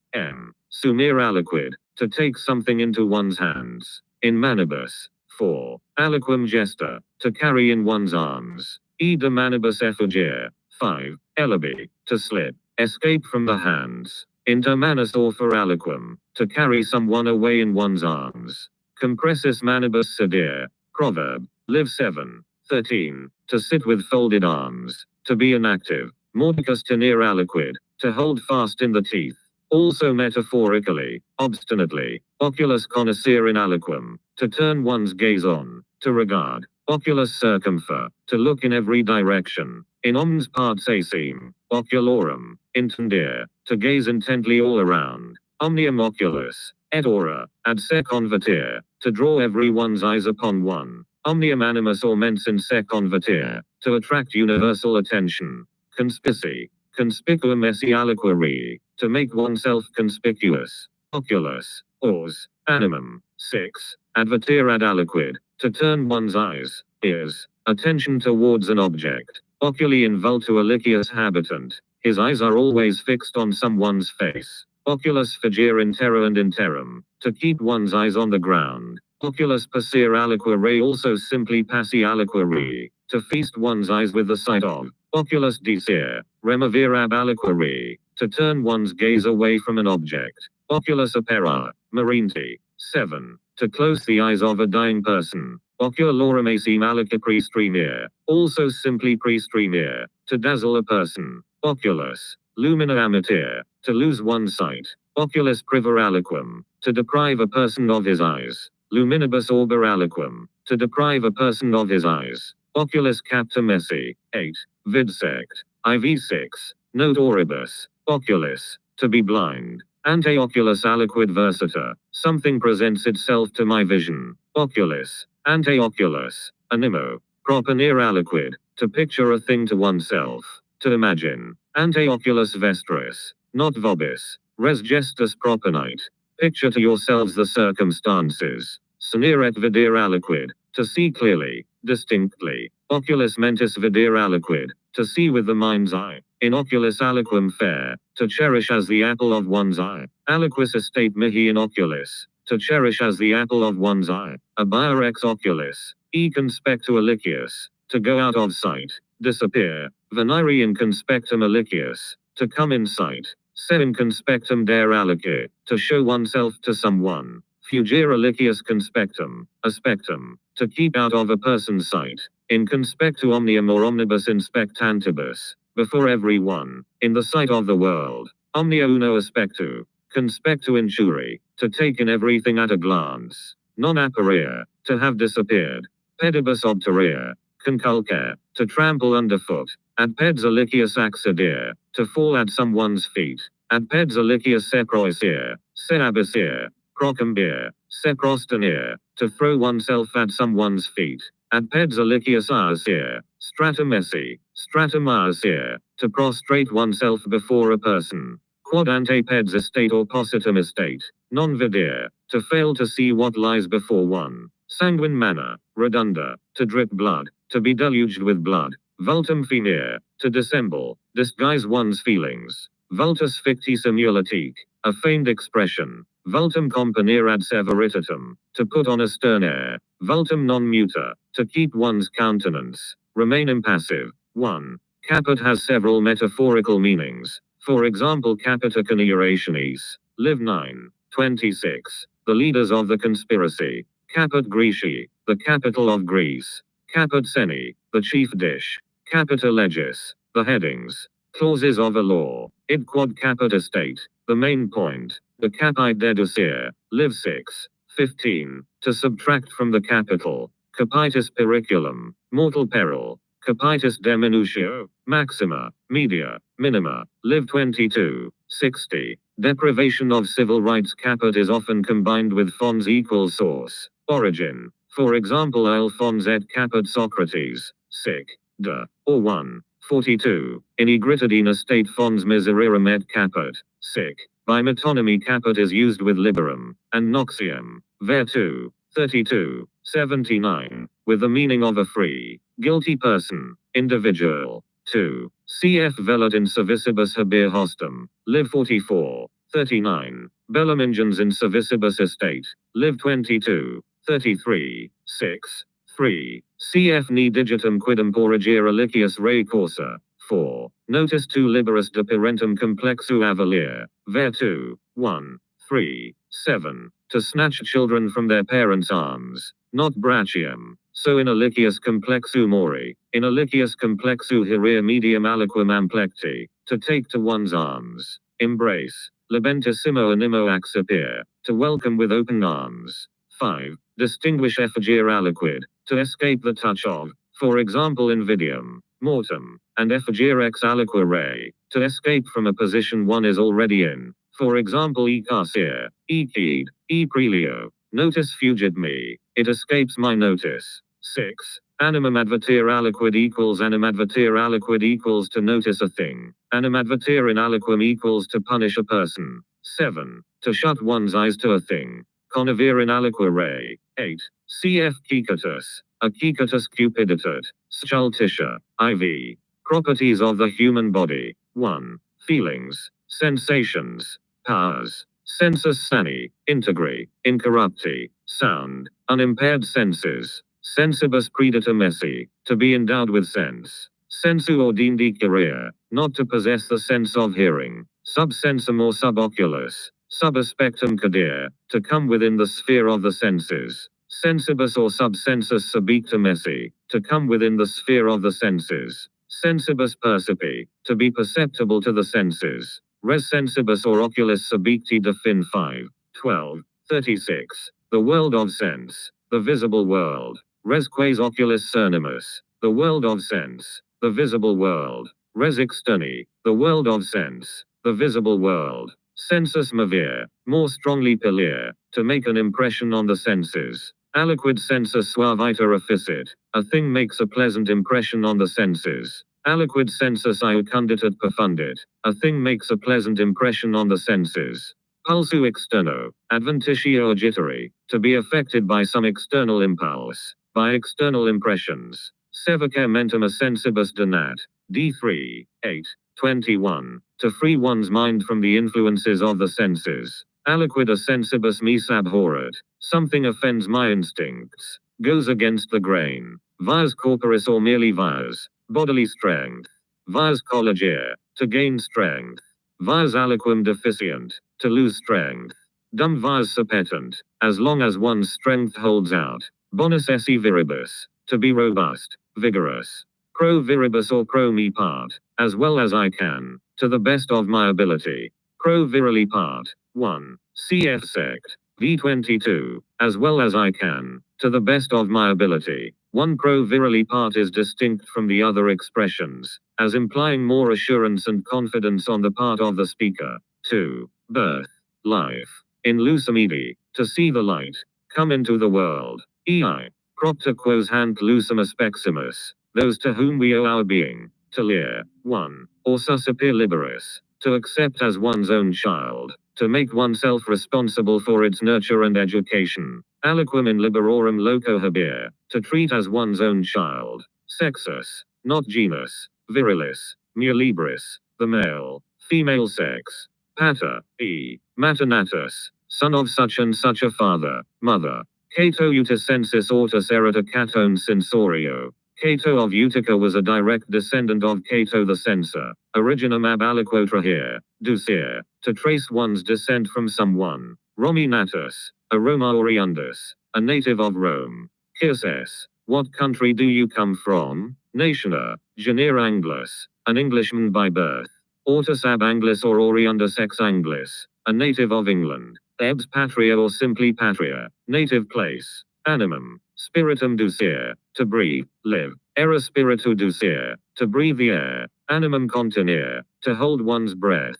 sumere aliquid, to take something into one's hands. In manibus, 4. Aliquum gesta, to carry in one's arms. E de manibus effugere, 5. Elibi, to slip, escape from the hands. Inter manus or for aliquum, to carry someone away in one's arms. Compressis manibus sedere, proverb, live 7. 13. To sit with folded arms, to be inactive. Mordicus tenere aliquid, to hold fast in the teeth. Also metaphorically, obstinately. Oculus connoisseur in aliquum, to turn one's gaze on, to regard. Oculus circumfer, to look in every direction. In omnes parts acem, ocularum, intendere, to gaze intently all around. Omnium oculus, et ora, ad se convertere, to draw everyone's eyes upon one. Omnium animus or mens in se convertere, to attract universal attention. Conspici, conspicuum esse aliquere, to make oneself conspicuous. Oculus, ors, animum. 6. Advertere ad aliquid, to turn one's eyes, ears, attention towards an object. Oculi in vultu alicius habitant, his eyes are always fixed on someone's face. Oculus figere in terra and in terram, to keep one's eyes on the ground. Oculus passere aliquere also simply passi aliquere, to feast one's eyes with the sight of. Oculus dicere, removere ab aliquere, to turn one's gaze away from an object. Oculus opera, marinti. 7. To close the eyes of a dying person. Oculorem acem alica praestremere, also simply praestremere, to dazzle a person. Oculus, lumina amitere, to lose one's sight. Oculus privar aliquum, to deprive a person of his eyes. Luminibus orbor aliquum, to deprive a person of his eyes. Oculus captum esse. 8. Vidsect. IV6. Note oribus. Oculus, to be blind. Ante oculus aliquid versita, something presents itself to my vision. Oculus, ante oculus, animo, proponere aliquid, to picture a thing to oneself, to imagine. Ante oculus vestris, not vobis, res gestus proponite, picture to yourselves the circumstances. Scenere et videre aliquid, to see clearly, distinctly. Oculus mentis videre aliquid, to see with the mind's eye. in oculis aliquum fair, to cherish as the apple of one's eye. Aliquis estate mihi in oculis, to cherish as the apple of one's eye. Abire ex oculis, e conspectu alicius, to go out of sight, disappear. Venire in conspectum alicius, to come in sight. Se in conspectum dare alici, to show oneself to someone. Fugere alicius conspectum, aspectum, to keep out of a person's sight. In conspectu omnium or omnibus inspectantibus, before everyone, in the sight of the world. Omnia uno aspectu, conspectu inturi, to take in everything at a glance. Non apparir, to have disappeared. Pedibus obterir, conculcare, to trample underfoot. Ad peds alicius accidere, to fall at someone's feet. Ad peds alicius seproisir, se abysir, crocambir, se prostanir, to throw oneself at someone's feet. Ad peds alicius arsir, stratumesi, stratumarsir, to prostrate oneself before a person. Quod ante peds estate or positum estate, non videre, to fail to see what lies before one. Sanguine manna, redunda, to drip blood, to be deluged with blood. Vultum finir, to dissemble, disguise one's feelings. Vultus ficti simulatique, a feigned expression. Vultum componere ad severitatem, to put on a stern air. Vultum non muta, to keep one's countenance. Remain impassive. 1. Caput has several metaphorical meanings. For example, capita coniurationis. Live 9. 26. The leaders of the conspiracy. Caput Greci, the capital of Greece. Caput Seni, the chief dish. Capita legis, the headings. Clauses of a law. Id quod caput estate, the main point. The capite deducere. Live 6. 15. To subtract from the capital. Capitis periculum, mortal peril. Capitis deminutio, maxima, media, minima. Live 22. 60. Deprivation of civil rights. Caput is often combined with fons equals source, origin. For example, il fons et caput Socrates, sic, de, or 1. 42. In egritudine state fons misererum et caput, sic. By metonymy caput is used with liberum, and noxium, ver 2. 32. 79. With the meaning of a free, guilty person, individual. 2. Cf. velut in servicibus habere hostum, live 44. 39. Bellum ingens in servicibus estate, live 22. 33. 6. 3. Cf. ni digitum quidem porigere alicius re corsa. 4. Notice tu liberus de parentum complexu avalir, ver 2. 1. 3. 7. To snatch children from their parents' arms, not brachiem. So in alicius complexu mori, in alicius complexu hirir medium aliquam amplecti, to take to one's arms, embrace, labentissimo animo accipere, to welcome with open arms. 5. Distinguish effigier aliquid, to escape the touch of, for example invidium, mortem, and effigier ex aliqua re, to escape from a position one is already in. For example, e carcer, e keyed, e prelio. Notice fugit me, it escapes my notice. 6. Animum advertere aliquid equals animadvertere aliquid equals to notice a thing. Animadvertere in aliquum equals to punish a person. 7. To shut one's eyes to a thing. Conavere in aliqua re. 8. Cf. Cicatus, a cicatus cupiditat, stultitia, IV. Properties of the human body. 1. Feelings, sensations, powers. Sensus sani, integri, incorrupti, sound, unimpaired senses. Sensibus predatum esse, to be endowed with sense. Sensu ordindi career, not to possess the sense of hearing. Subsensum or suboculus, subaspectum cadere, to come within the sphere of the senses. Sensibus or subsensus subictum esse, to come within the sphere of the senses. Sensibus percipi, to be perceptible to the senses. Res sensibus or oculus subicti de fin 5. 12. 36. The world of sense, the visible world. Res quas oculus cernimus, the world of sense, the visible world. Res externi, the world of sense, the visible world. Sensus movere, more strongly pilir, to make an impression on the senses. Aliquid sensus suaviter efficit, a thing makes a pleasant impression on the senses. Aliquid sensus iucunditat perfundit, a thing makes a pleasant impression on the senses. Pulsu externo, adventitio agitari, to be affected by some external impulse, by external impressions. Sevacer mentum a sensibus donat, D3, 8, 21. To free one's mind from the influences of the senses. Aliquid a sensibus me abhorret. Something offends my instincts. Goes against the grain. Vias corporis or merely vias. Bodily strength. Vias collegier. To gain strength. Vias aliquum deficient. To lose strength. Dum vias suppetant. As long as one's strength holds out. Bonus esse viribus. To be robust. Vigorous. Pro viribus or pro me part. As well as I can. To the best of my ability. Pro virili part. 1. Cf sect. V22. As well as I can. To the best of my ability. One pro virili part is distinct from the other expressions, as implying more assurance and confidence on the part of the speaker. 2. Birth. Life. In lucimidi. To see the light. Come into the world. Ei. Propter quos hant lucem aspecimus. Those to whom we owe our being. To leer. 1. Or suscipere liberis. To accept as one's own child. To make oneself responsible for its nurture and education. Aliquum in liberorum loco habere. To treat as one's own child. Sexus. Not genus. Virilis. Mulibris. The male. Female sex. Pater. E. Maternatus. Son of such and such a father. Mother. Cato Uticensis ortus erita Catone Censorio. Cato of Utica was a direct descendant of Cato the Censor. Originum ab aliquo trahere. Ducere. To trace one's descent from someone. Romi natus. A Roma oriundus. A native of Rome. Circes. What country do you come from? Nationer. Genere Anglis. An Englishman by birth. Ortus ab Anglis or Oriundus ex Anglis. A native of England. Ebs patria or simply patria. Native place. Animum. Spiritum ducere. To breathe. Live. Era spiritu ducere. To breathe the air. Animum contenere. To hold one's breath.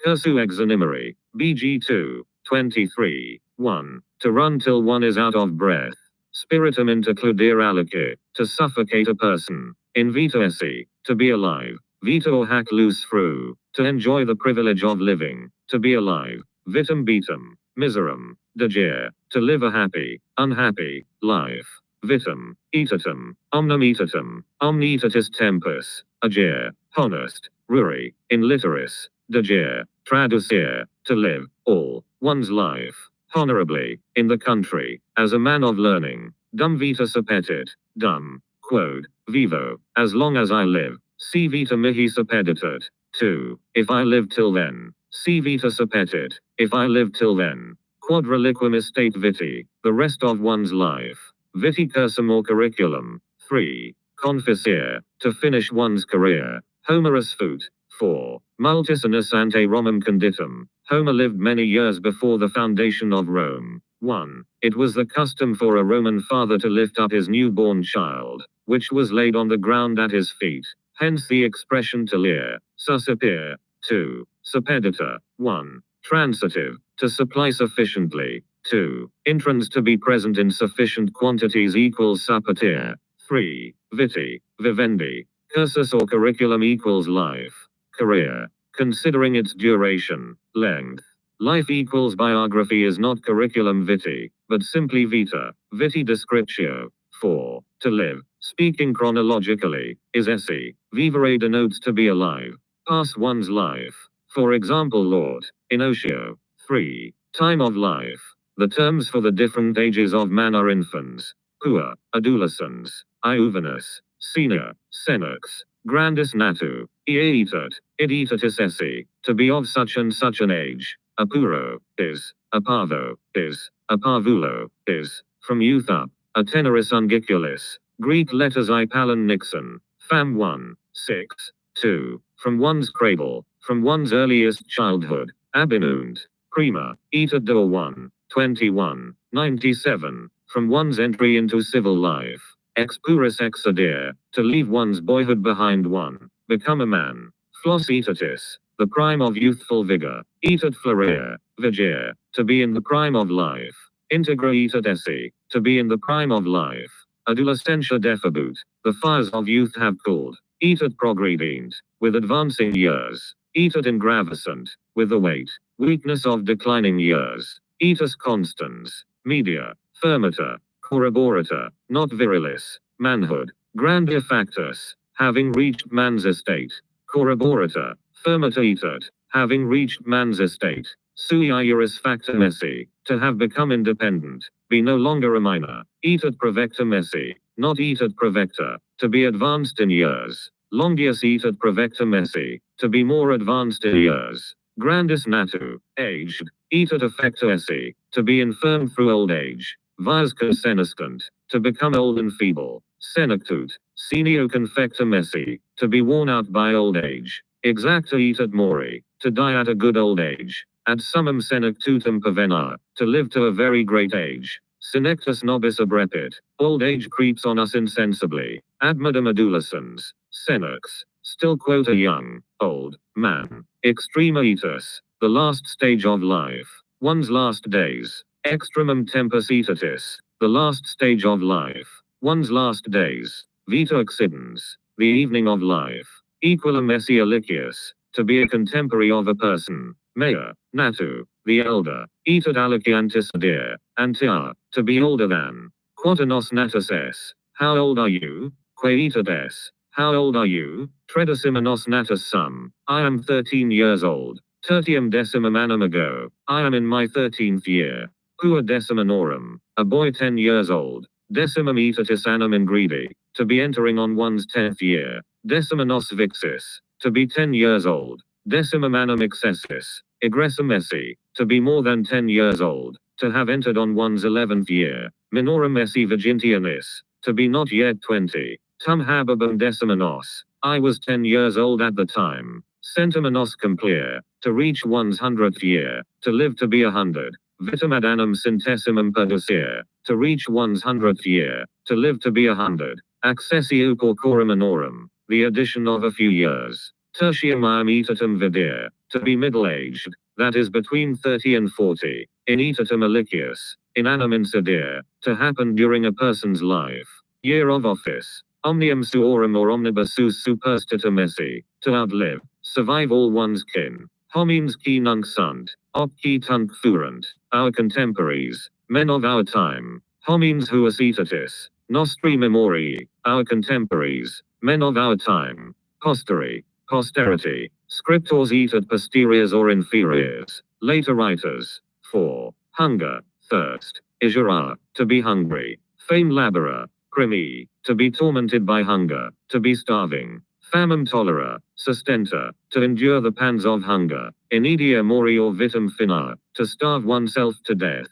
Cursu ex animari. BG2. 23. 1. To run till one is out of breath. Spiritum intercludere alici. To suffocate a person. In vita esse. To be alive. Vita or hac loose fru. To enjoy the privilege of living. To be alive. Vitam beatum. Miserum. Degere. To live a happy, unhappy, life. Vitam. Etatum. Omnum etatum. Omnitatis tempus. Agere. Honest. Ruri. In literis. Degere. Traducere. To live, all, one's life. Honorably. In the country. As a man of learning. Dum vita suppetit. Dum. Quod. Vivo. As long as I live. Si vita mihi suppeditat. 2. If I live till then. Si vita suppetit. If I live till then. Quod reliquum estate viti. The rest of one's life. Viti cursum or curriculum. 3. Confisere. To finish one's career. Homerus fut. 4. Multisinus ante Romum conditum. Homer lived many years before the foundation of Rome. 1. It was the custom for a Roman father to lift up his newborn child, which was laid on the ground at his feet. Hence the expression to leer. Suscipere. 2. Suppedita. 1. Transitive. To supply sufficiently. 2. Intrans to be present in sufficient quantities equals suppetere. 3. Viti. Vivendi. Cursus or curriculum equals life. Career. Considering its duration, length. Life equals biography is not curriculum vitae, but simply vita, vitae descriptio. 4. To live, speaking chronologically, is esse. Vivere denotes to be alive. Pass one's life. For example, Lord, in Ocio. 3. Time of life. The terms for the different ages of man are infants, puer, adolescens, iuvenus, senior, senex, grandis natu, eaetat, id etatis esse, to be of such and such an age. Apuro, is, apavo, is, apavulo, is, from youth up, a teneris ungiculis, Greek letters I Palin Nixon, Fam 1, 6, 2, from one's cradle, from one's earliest childhood, abinunt, prima, etat do 1, 21, 97, from one's entry into civil life, ex puris exodere, to leave one's boyhood behind one, become a man, flos etatis, the prime of youthful vigor, etat florere, vigere, to be in the prime of life, integra etat esse, to be in the prime of life, adolescentia defabut, the fires of youth have cooled, etat progredient, with advancing years, etat ingravescent, with the weight, weakness of declining years, etus constans, media, firmata, corroborata, not virilis, manhood, grandeur factus, having reached man's estate. Corroborata, firmata etat, having reached man's estate. Sui iuris factum esse, to have become independent, be no longer a minor. Etat provectum esse, not etat provecta, to be advanced in years. Longius etat provectum esse, to be more advanced in years. Grandis natu, aged. Etat affecta esse, to be infirm through old age. Vias senescent, to become old and feeble. Senectut, senio confectum esse, to be worn out by old age. Exacta etat mori, to die at a good old age. Ad summum senectutum pervenar, to live to a very great age. Senectus nobis abrepit, old age creeps on us insensibly. Admodum adolescens, senex, still quote a young, old, man. Extrema etus, the last stage of life. One's last days. Extremum tempus etatis, the last stage of life. One's last days. Vita accidens, the evening of life. Equilum esse alicius, to be a contemporary of a person. Mea, natu, the elder. Etat aliciantis dear, antia, to be older than. Quaternos natus es, how old are you? Que etat es, how old are you? Tredecimenos natus sum, I am 13 years old. Tertium decimum annum ago, I am in my 13th year. Pua decimanorum, a boy 10 years old. Decimum etatis annum ingredi, to be entering on one's 10th year. Decimanos vixis, to be 10 years old. Decimum annum excessis, egressum esse, to be more than 10 years old, to have entered on one's 11th year. Minorum esse virgintianis, to be not yet 20. Tum habebum decimanos, I was 10 years old at the time. Centimenos complir, to reach one's 100th year, to live to be 100. Vitam ad annum centesimum perducere, to reach one's 100th year, to live to be 100. Accessio porcorum anorum, the addition of a few years. Tertium iam etatum videre, to be middle-aged, that is between 30 and 40. In etatum alicius, in annum incidere, to happen during a person's life. Year of office. Omnium suorum or omnibus sus superstitum esse, to outlive, survive all one's kin. Homines qui nunc sunt, op qui tunc furent, our contemporaries, men of our time. Homines huas etatis, nostri memorii, our contemporaries, men of our time. Posteri, posterity, scriptors etat posteriors or inferiors, later writers. 4. Hunger, thirst, isura, to be hungry. Fame labora, crimi, to be tormented by hunger, to be starving. Famum tolera, sustenta, to endure the pangs of hunger. Inedia mori or vitam fina, to starve oneself to death.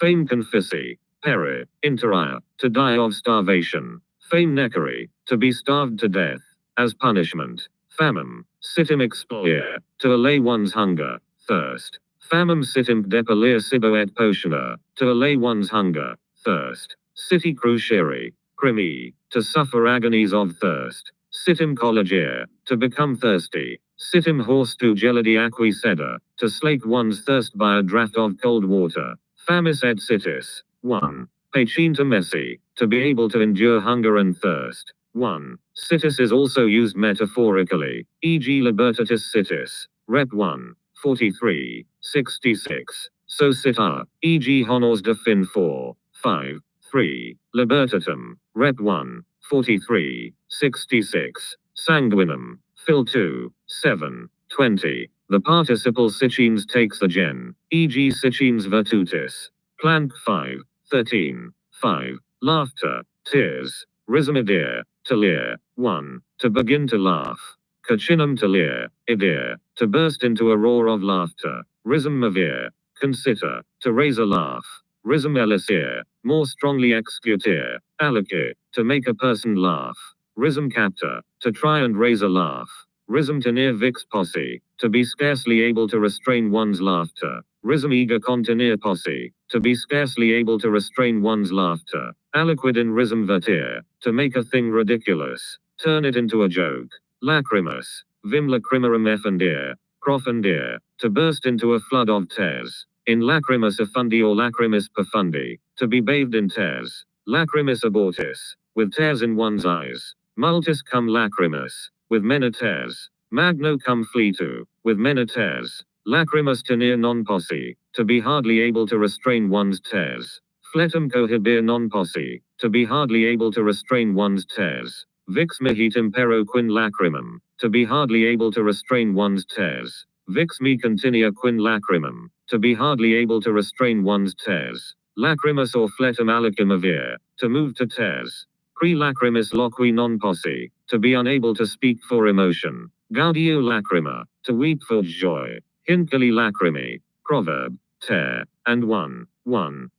Fame confissi, peri, interia, to die of starvation. Fame necari, to be starved to death, as punishment. Famum, sitim expolier, to allay one's hunger, thirst. Famum sitim depolir sibo et potiona, to allay one's hunger, thirst. Citi crucieri, crimi, to suffer agonies of thirst. Sitim collegier, to become thirsty. Sitim horse tu gelidi aqui seda, to slake one's thirst by a draught of cold water. Famis et sitis. 1. Patientum esse, to be able to endure hunger and thirst. 1. Sitis is also used metaphorically, e.g. libertatis sitis. Rep 1. 43. 66. So sita, e.g. honors de fin 4. 5. 3. Libertatum. Rep 1. 43. 66. Sanguinum. Phil 2. 7. 20. The participle sicines takes the gen, e.g. sicines virtutis. Plank 5. 13. 5. Laughter. Tears. Rismidere. To leer. 1. To begin to laugh. Cacinum to leer. Idere. To burst into a roar of laughter. Rism mavere. Consider. To raise a laugh. Rism elisere. More strongly executare. Alice. To make a person laugh. Rism capta. To try and raise a laugh. Rism tenere vix posse. To be scarcely able to restrain one's laughter. Rism ega contenere posse. To be scarcely able to restrain one's laughter. Aliquid in rism vertere. To make a thing ridiculous. Turn it into a joke. Lacrimus. Vim lacrimarum effundere. Profundere. To burst into a flood of tears. In lacrimus effundi or lacrimis profundi. To be bathed in tears. Lacrimis abortis. With tears in one's eyes. Multis cum lacrimus. With mena tears. Magno cum fletu. With mena tears. Lacrimus tenere non posse. To be hardly able to restrain one's tears. Fletum cohibere non posse. To be hardly able to restrain one's tears. Vix mihi tempero quin lacrimum, to be hardly able to restrain one's tears. Vix me continua quin lacrimum, to be hardly able to restrain one's tears. Lacrimus or fletum alicum avere, to move to tears. Qui lacrimis loqui non possi, to be unable to speak for emotion. Gaudio lacrima, to weep for joy. Hincali lacrimi, proverb, tear, and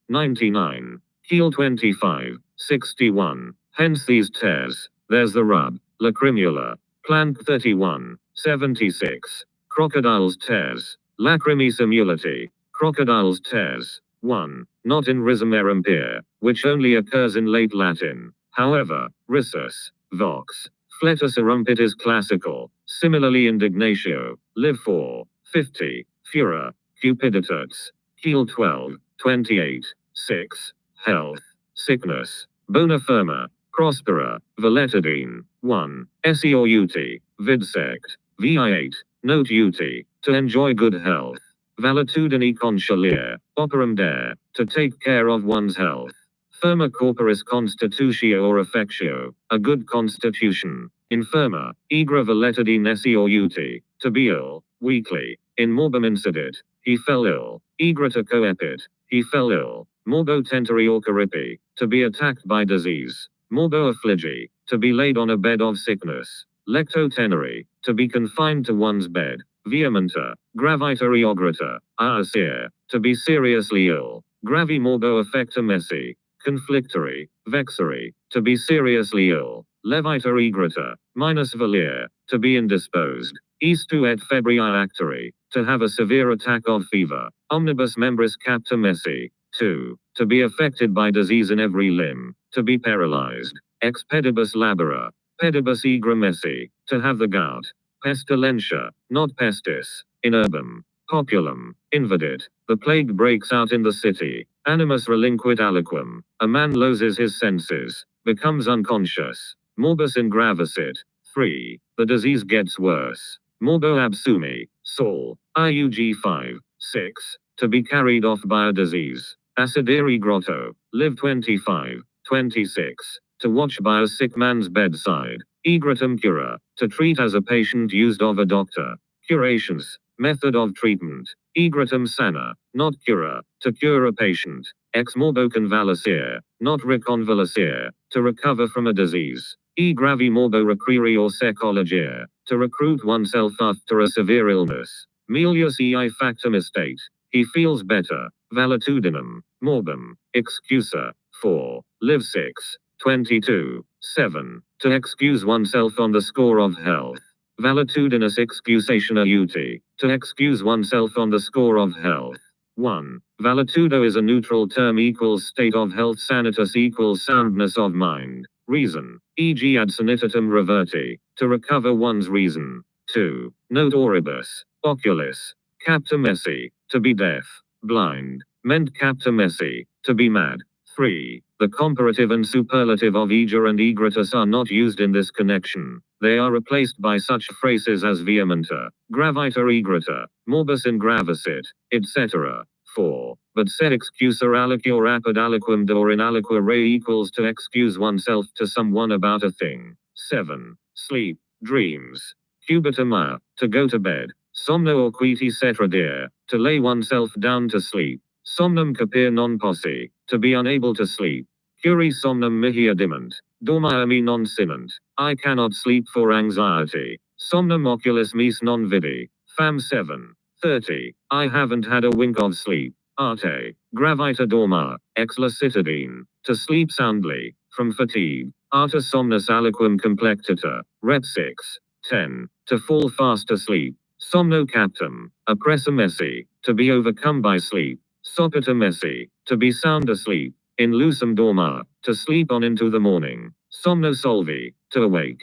99. Keel 25, 61. Hence these tears, there's the rub. Lacrimula. Plant 31, 76. Crocodile's tears. Lacrimi simulati. Crocodile's tears. 1. Not in rhizomerum pier, which only occurs in late Latin. However, risus, vox, fletus erumpit is classical. Similarly indignatio, live 4, 50, furor, cupiditas, keel 12, 28, 6, health, sickness, bona firma, prospera, valetidine, 1, esse or ut, vidsect, vi8, note ut, to enjoy good health. Valetudini conscilia, operum dare, to take care of one's health. Firma corporis constitutio or affectio, a good constitution. Infirma, igra valetidine esse or ut, to be ill, weakly. In morbum incidit, he fell ill. Igra to coepit, he fell ill. Morbo tentari or caripi, to be attacked by disease. Morbo affligi, to be laid on a bed of sickness. Lecto teneri, to be confined to one's bed. Vehementa, gravitari ograta, aasir, to be seriously ill. Gravi morbo affecta messi, conflictory, vexary, to be seriously ill. Levita igrata, minus valir, to be indisposed. Istu et febrii actori, to have a severe attack of fever. Omnibus membris capta messi, 2. To be affected by disease in every limb. To be paralyzed. Ex pedibus labora, pedibus igra messi, to have the gout. Pestilentia, not pestis, in urbum. Populum, invidit, the plague breaks out in the city. Animus relinquit aliquum, a man loses his senses, becomes unconscious. Morbus ingravicit, 3. The disease gets worse. Morbo absumi, Saul, IUG 5, 6. To be carried off by a disease. Acideri grotto, live 25, 26. To watch by a sick man's bedside. Egratum cura, to treat as a patient used of a doctor. Curations, method of treatment. Egratum sana, not cura, to cure a patient. Ex morbo convalescere, not reconvalescere, to recover from a disease. E gravi morbo requiri or secologere, to recruit oneself after a severe illness. Melius ei factum estate, he feels better. Valetudinum, morbum, excusa, 4, live 6, 22, 7, to excuse oneself on the score of health. Valetudinus excusationa uti, to excuse oneself on the score of health. 1. Valetudo is a neutral term equals state of health sanitas equals soundness of mind, reason, e.g. ad sanitatem reverti, to recover one's reason. 2. Note oribus, oculis, capta messi, to be deaf, blind, meant capta messi, to be mad. 3. The comparative and superlative of eager and egratus are not used in this connection. They are replaced by such phrases as vehementa, gravita egrata, morbus ingravicit, etc. 4. But se excusa aliquor apud aliquum dor in aliqua re equals to excuse oneself to someone about a thing. 7. Sleep, dreams. Cubitum to go to bed. Somno or quiti cetradere, to lay oneself down to sleep. Somnum capere non possi, to be unable to sleep. Curi somnum mihi adiment, dormiami non sinant, I cannot sleep for anxiety. Somnum oculis mis non vidi, fam 7, 30, I haven't had a wink of sleep. Arte, gravita dorma, ex lacitudine, to sleep soundly, from fatigue. Arta somnus aliquum complectita, rep 6, 10, to fall fast asleep. Somno captum, oppressa messi, to be overcome by sleep. Sopita messi, to be sound asleep. In lucem dorma, to sleep on into the morning. Somno solvi, to awake.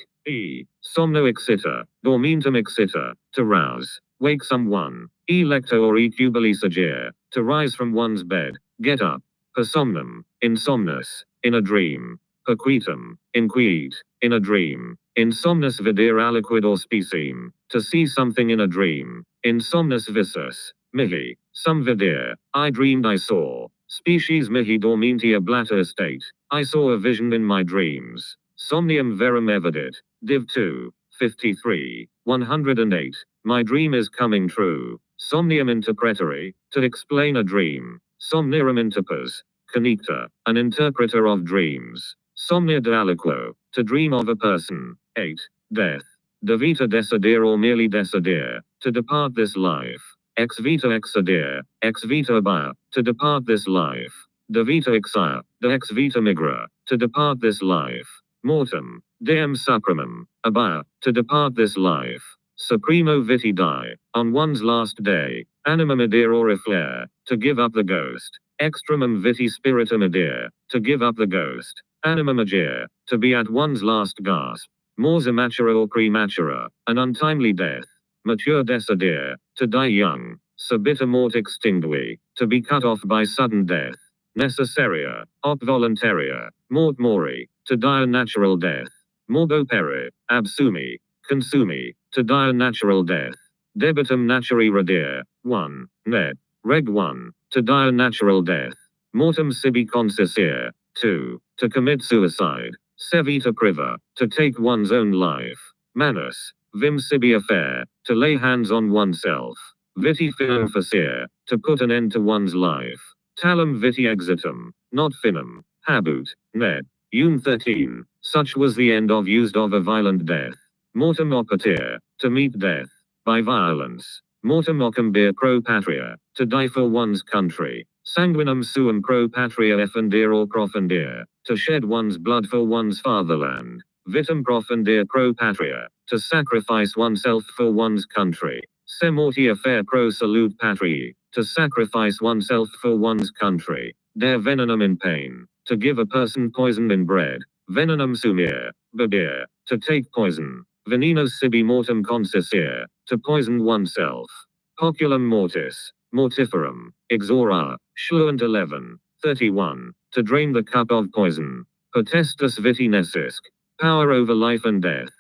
Somno excita, dormientum excita, to rouse, wake someone. Lecto or cubili sagere, to rise from one's bed, get up. Per somnum, insomnus, in a dream. Perquitum, inquiet, in a dream. Insomnus videre aliquid or speciem, to see something in a dream. Insomnus visus, mihi, some videre, I dreamed I saw. Species mihi dormientia blatter state, I saw a vision in my dreams. Somnium verum evidit. Div 2. 53. 108. My dream is coming true. Somnium interpretari, to explain a dream. Somnium interpres. Connector, an interpreter of dreams. Somnia de aliquo, to dream of a person. 8. Death. De vita decidere or merely decidere, to depart this life. Ex vita excidere, ex vita abia, to depart this life. De vita exia, de ex vita migra, to depart this life. Mortem, deum sacramum, abia, to depart this life. Supremo viti die, on one's last day. Anima medere or efflare, to give up the ghost. Extremum viti spiritum edere, to give up the ghost. Anima magere, to be at one's last gasp. Mors immatura or prematura, an untimely death. Mature decidere, to die young. Subita mort extingui, to be cut off by sudden death. Necessaria, op voluntaria, mort mori, to die a natural death. Morbo peri, absumi, consumi, to die a natural death. Debitum naturi radere, 1, net, reg 1, to die a natural death. Mortem sibi consisere, 2, to commit suicide. Sevita priva, to take one's own life. Manus, vim sibi affair, to lay hands on oneself. Viti finum facere, to put an end to one's life. Talum viti exitum, not finum. Habut, net, June 13, such was the end of used of a violent death. Mortem oppatir, to meet death. By violence. Mortem occambere pro patria, to die for one's country. Sanguinum suum pro patria effendere or profundere, to shed one's blood for one's fatherland. Vitam profundere pro patria, to sacrifice oneself for one's country. Se mortia fer pro salute patriae, to sacrifice oneself for one's country. Der venenum in pain, to give a person poison in bread. Venenum sumere, bebere, to take poison. Venenus sibi mortem consisere, to poison oneself. Poculum mortis, mortiferum, exora, Schluent 11, 31, to drain the cup of poison. Potestus viti nescisc, power over life and death.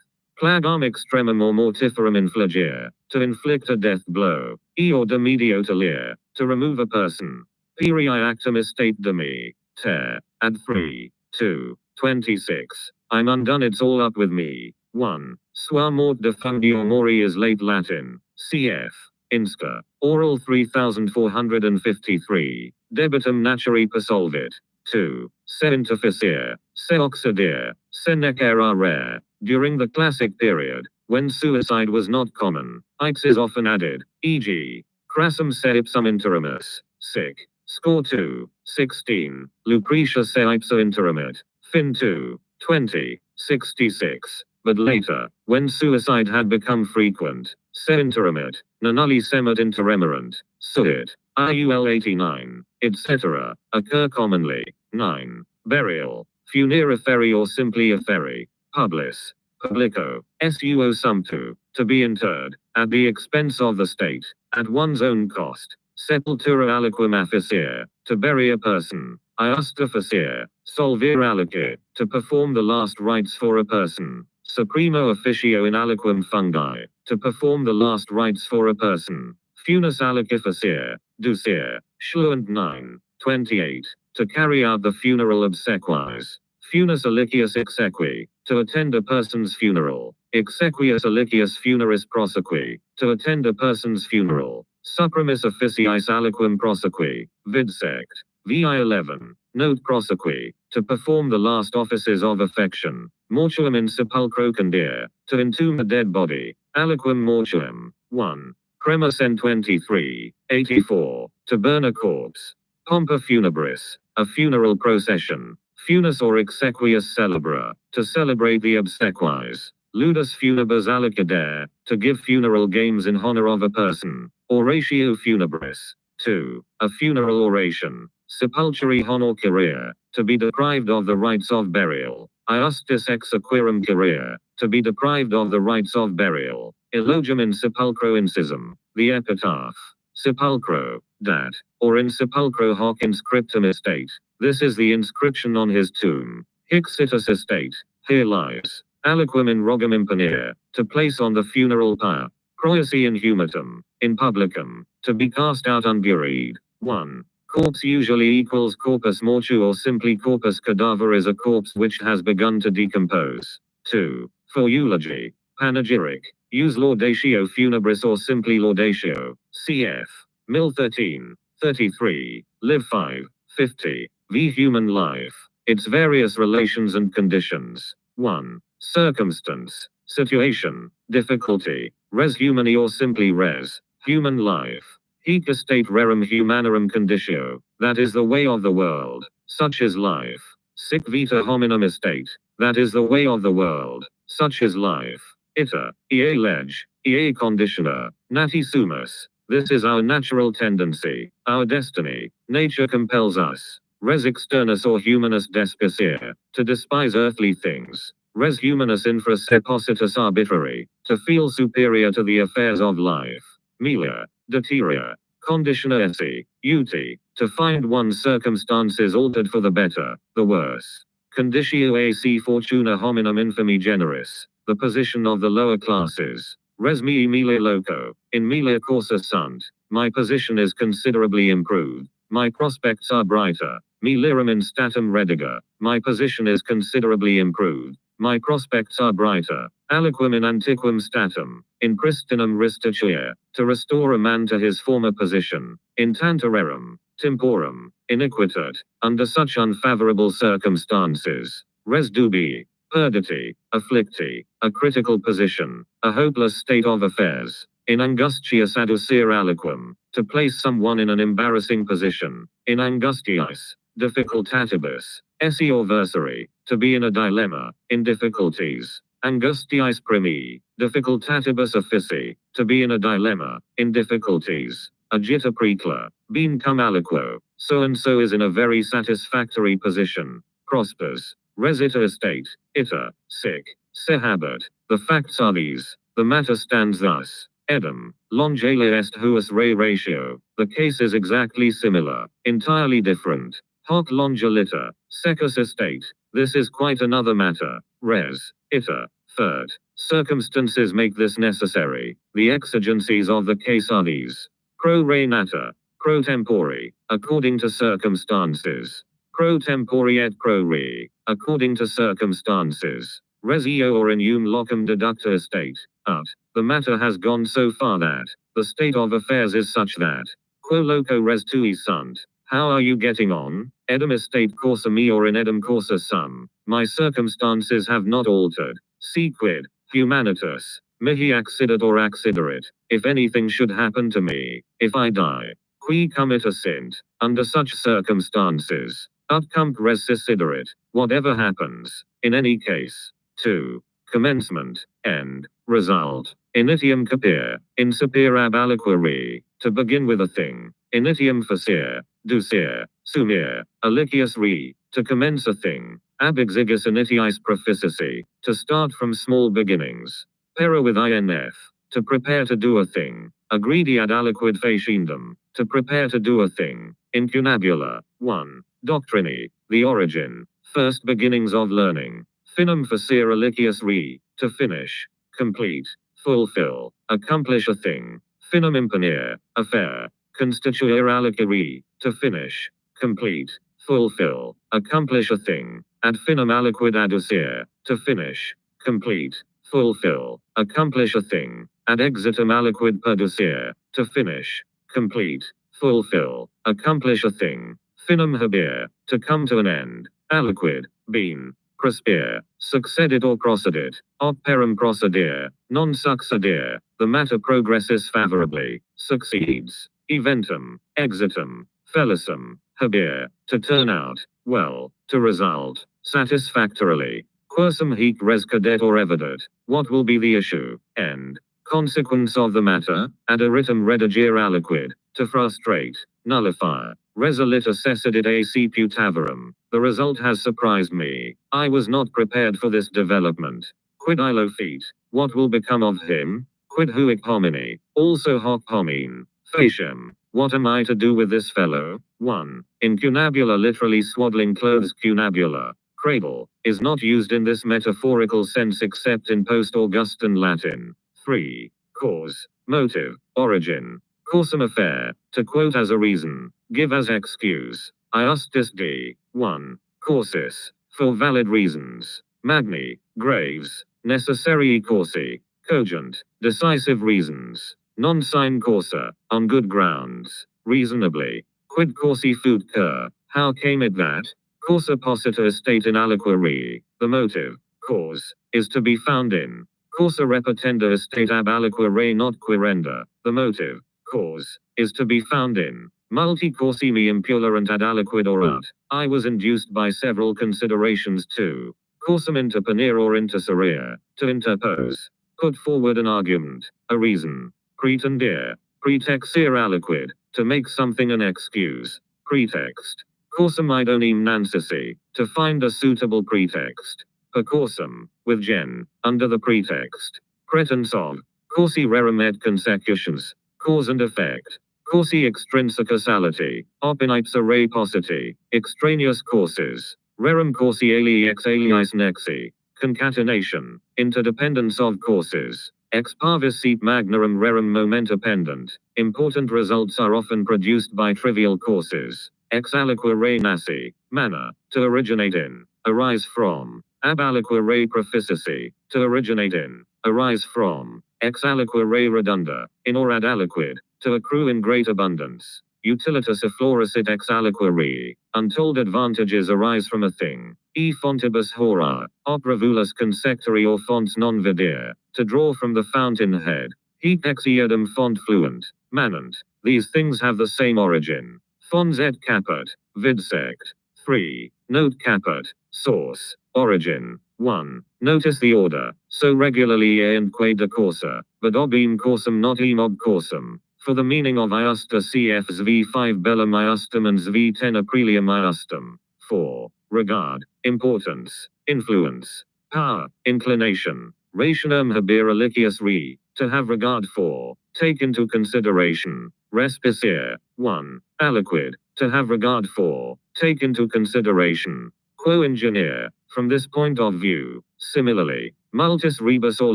Plagam extremum or mortiferum infligere, to inflict a death blow. E or de medio talir, to remove a person. Peri actum estate de me, ter, at 3, 2, 26. I'm undone, it's all up with me. 1. Sua mort defundio mori is late Latin. Cf. Insta. Oral 3453. Debitum naturi persolvit. 2. Se interficere, se oxidere, se necera rare. During the classic period, when suicide was not common, ix is often added, e.g. crassum se ipsum interimus, sic. Score 2, 16. Lucretia se ipsa interimit. Fin 2, 20, 66. But later, when suicide had become frequent, se interimit, nonulli semet interemerant, suit, IUL 89, etc., occur commonly. 9. Burial, funeriferi or simply a ferry, publis, publico, suo sumptu, to be interred, at the expense of the state, at one's own cost. Sepultura aliquem afficere, to bury a person. Iusta facere, solvere aliquid, to perform the last rites for a person. Supremo officio in aliquem fungi, to perform the last rites for a person. Funis aliqui facere, ducere, Schluent 9, 28, to carry out the funeral obsequies. Funis alicius exequi, to attend a person's funeral. Exequius alicius funeris prosequi, to attend a person's funeral. Supremis officiis aliquem prosequi, vidsect. VI 11, note prosequi, to perform the last offices of affection. Mortuum in sepulchro condere, to entomb a dead body. Aliquem mortuum. 1. Crema sen 23, 84, to burn a corpse. Pompa funebris, a funeral procession. Funis or exequius celebra, to celebrate the obsequies. Ludus funebris alicidere, to give funeral games in honor of a person. Oratio funebris. 2. A funeral oration. Sepulchri honor career, to be deprived of the rites of burial. Iustis exequirum career, to be deprived of the rites of burial. Elogium in sepulchro incisum, the epitaph. Sepulchro, dat, or in sepulchro hoc inscriptum estate. This is the inscription on his tomb. Hic situs estate, here lies. Aliquem in rogum imponere, to place on the funeral pyre. Croisi in humatum, in publicum, to be cast out unburied. 1. Corpse usually equals corpus mortu or simply corpus cadaver is a corpse which has begun to decompose. 2. For eulogy. Panegyric. Use laudatio funebris or simply laudatio. Cf. Mill 13. 33. Live 5. 50. V. Human life. Its various relations and conditions. 1. Circumstance. Situation. Difficulty. Res humani or simply res. Human life. Hic estate rerum humanorum conditio. That is the way of the world. Such is life. Sic vita hominum estate. That is the way of the world. Such is life. Ita. Ea leg. Ea conditioner. Nati sumus. This is our natural tendency. Our destiny. Nature compels us. Res externus or humanus despicere. To despise earthly things. Res humanus infra sepositus arbitrary. To feel superior to the affairs of life. Melia. Deteria. Conditioner esse. Uti. To find one's circumstances altered for the better, the worse. Conditio ac fortuna hominum infami generis. The position of the lower classes. Res mihi mille loco. In mille corsa sunt. My position is considerably improved. My prospects are brighter. Mi lirum in statum rediger. My position is considerably improved. My prospects are brighter. Aliquem in antiquum statum. In pristinum restituere. To restore a man to his former position. In tantarerum. Temporum. Iniquitat. Under such unfavorable circumstances. Res dubii. Perditi. Afflicti. A critical position. A hopeless state of affairs. In angustias aducere aliquem. To place someone in an embarrassing position. In angustiis. Difficultatibus. Esse or versary. To be in a dilemma. In difficulties. Angustiis primi. Difficultatibus offici. To be in a dilemma. In difficulties. Agita precla. Beam cum aliquo. So and so is in a very satisfactory position. Prospers. Res ita estate. Ita. Sic. Se habet. The facts are these. The matter stands thus. Edam. Longale est huus re ratio. The case is exactly similar. Entirely different. Hoc longa liter. Secus estate. This is quite another matter. Res. Ita. Third. Circumstances make this necessary. The exigencies of the case are these. Pro re nata. Pro tempore. According to circumstances. Pro tempore et pro re. According to circumstances. Res eo or in eum locum deducta estate. Ut. The matter has gone so far that. The state of affairs is such that. Quo loco res tui sunt. How are you getting on? Edam estate corsa me or in edam corsa sum. My circumstances have not altered. Si quid. Humanitas. Mihi accidit or acciderit. If anything should happen to me. If I die. Qui commit a sint. Under such circumstances. Ut cump res siderit. Whatever happens. In any case. 2. Commencement. End. Result. Initium capere. Incipere ab aliqua re. To begin with a thing. Initium facere. Ducere. Sumere. Alicius re. To commence a thing. Ab exigus initiis proficiency. To start from small beginnings. Pera with inf. To prepare to do a thing. Agredi ad aliquid faciendum. To prepare to do a thing. Incunabula. 1. Doctrini. The origin. First beginnings of learning. Finum facere alicius re. To finish. Complete. Fulfill. Accomplish a thing. Finum imponere. Affair. Constituere alica re. To finish. Complete. Fulfill. Accomplish a thing. Ad finum aliquid adducere. To finish. Complete. Fulfill. Accomplish a thing. Ad exitum aliquid perducere. To finish. Complete. Fulfill. Accomplish a thing. Finum habere. To come to an end. Aliquid. Being. Prospere. Succedit or procedit. Operum procedere. Non succedere. The matter progresses favorably. Succeeds. Eventum. Exitum. Felicem. Habere. To turn out. Well. To result. Satisfactorily. Quersum hic res cadet or evidit. What will be the issue? End. Consequence of the matter. Ad aritum redigere aliquid. To frustrate. Nullify. Resolita cessidit ac putaverum. The result has surprised me. I was not prepared for this development. Quid illo fit. What will become of him? Quid huic homini. Also hoc homine. Faciem. What am I to do with this fellow? 1. In cunabula literally swaddling clothes cunabula. Cradle. Is not used in this metaphorical sense except in post-Augustan Latin. 3. Cause. Motive. Origin. Corsum affair, to quote as a reason, give as excuse. Iustus d. 1. Corsis, for valid reasons. Magni, Graves, necessari corsi, cogent, decisive reasons. Non sine corsa, on good grounds, reasonably. Quid corsi fut cur, how came it that? Corsa posita state in aliqua rei, the motive, cause, is to be found in. Corsa repetenda estate ab aliqua rei not quirenda, the motive, cause, is to be found in. Multi corsi me impullerant ad aliquid orat. I was induced by several considerations to corsum interponere or interserea, to interpose, put forward an argument, a reason, pretendere, pretexere aliquid, to make something an excuse, pretext. Corsum idoneum nancisi, to find a suitable pretext. Per corsum, with gen, under the pretext. Pretens of, corsi rerum et consecutions, cause and effect. Corsi extrinsic causality, opinipsa re positi, extraneous causes. Rerum corsi alii ex aliis nexi, concatenation, interdependence of causes. Ex parvis sit magnarum rerum momenta pendent. Important results are often produced by trivial causes. Ex aliqua re nasi, manner, to originate in, arise from. Ab aliqua re proficiency, to originate in, arise from. Ex aliqua re redunda, in or ad aliquid, to accrue in great abundance. Utilitas effloresit ex aliqua rei, untold advantages arise from a thing. E fontibus hora, opera vulus consectori or fonts non videre, to draw from the fountain head. Hic ex eodum font fluent, manant. These things have the same origin. Fons et caput, vidsect. 3. Note caput, source, origin. 1. Notice the order, so regularly and quae de corsa, but obim corsum not em ob corsum. For the meaning of iusta cf zv5 bellum iustum and zv10 aprilium iustum. 4. Regard, importance, influence, power, inclination. Rationum habere licius re, to have regard for, take into consideration. Respicere. 1. Aliquid, to have regard for, take into consideration. Quo engineer, from this point of view. Similarly, multis rebus or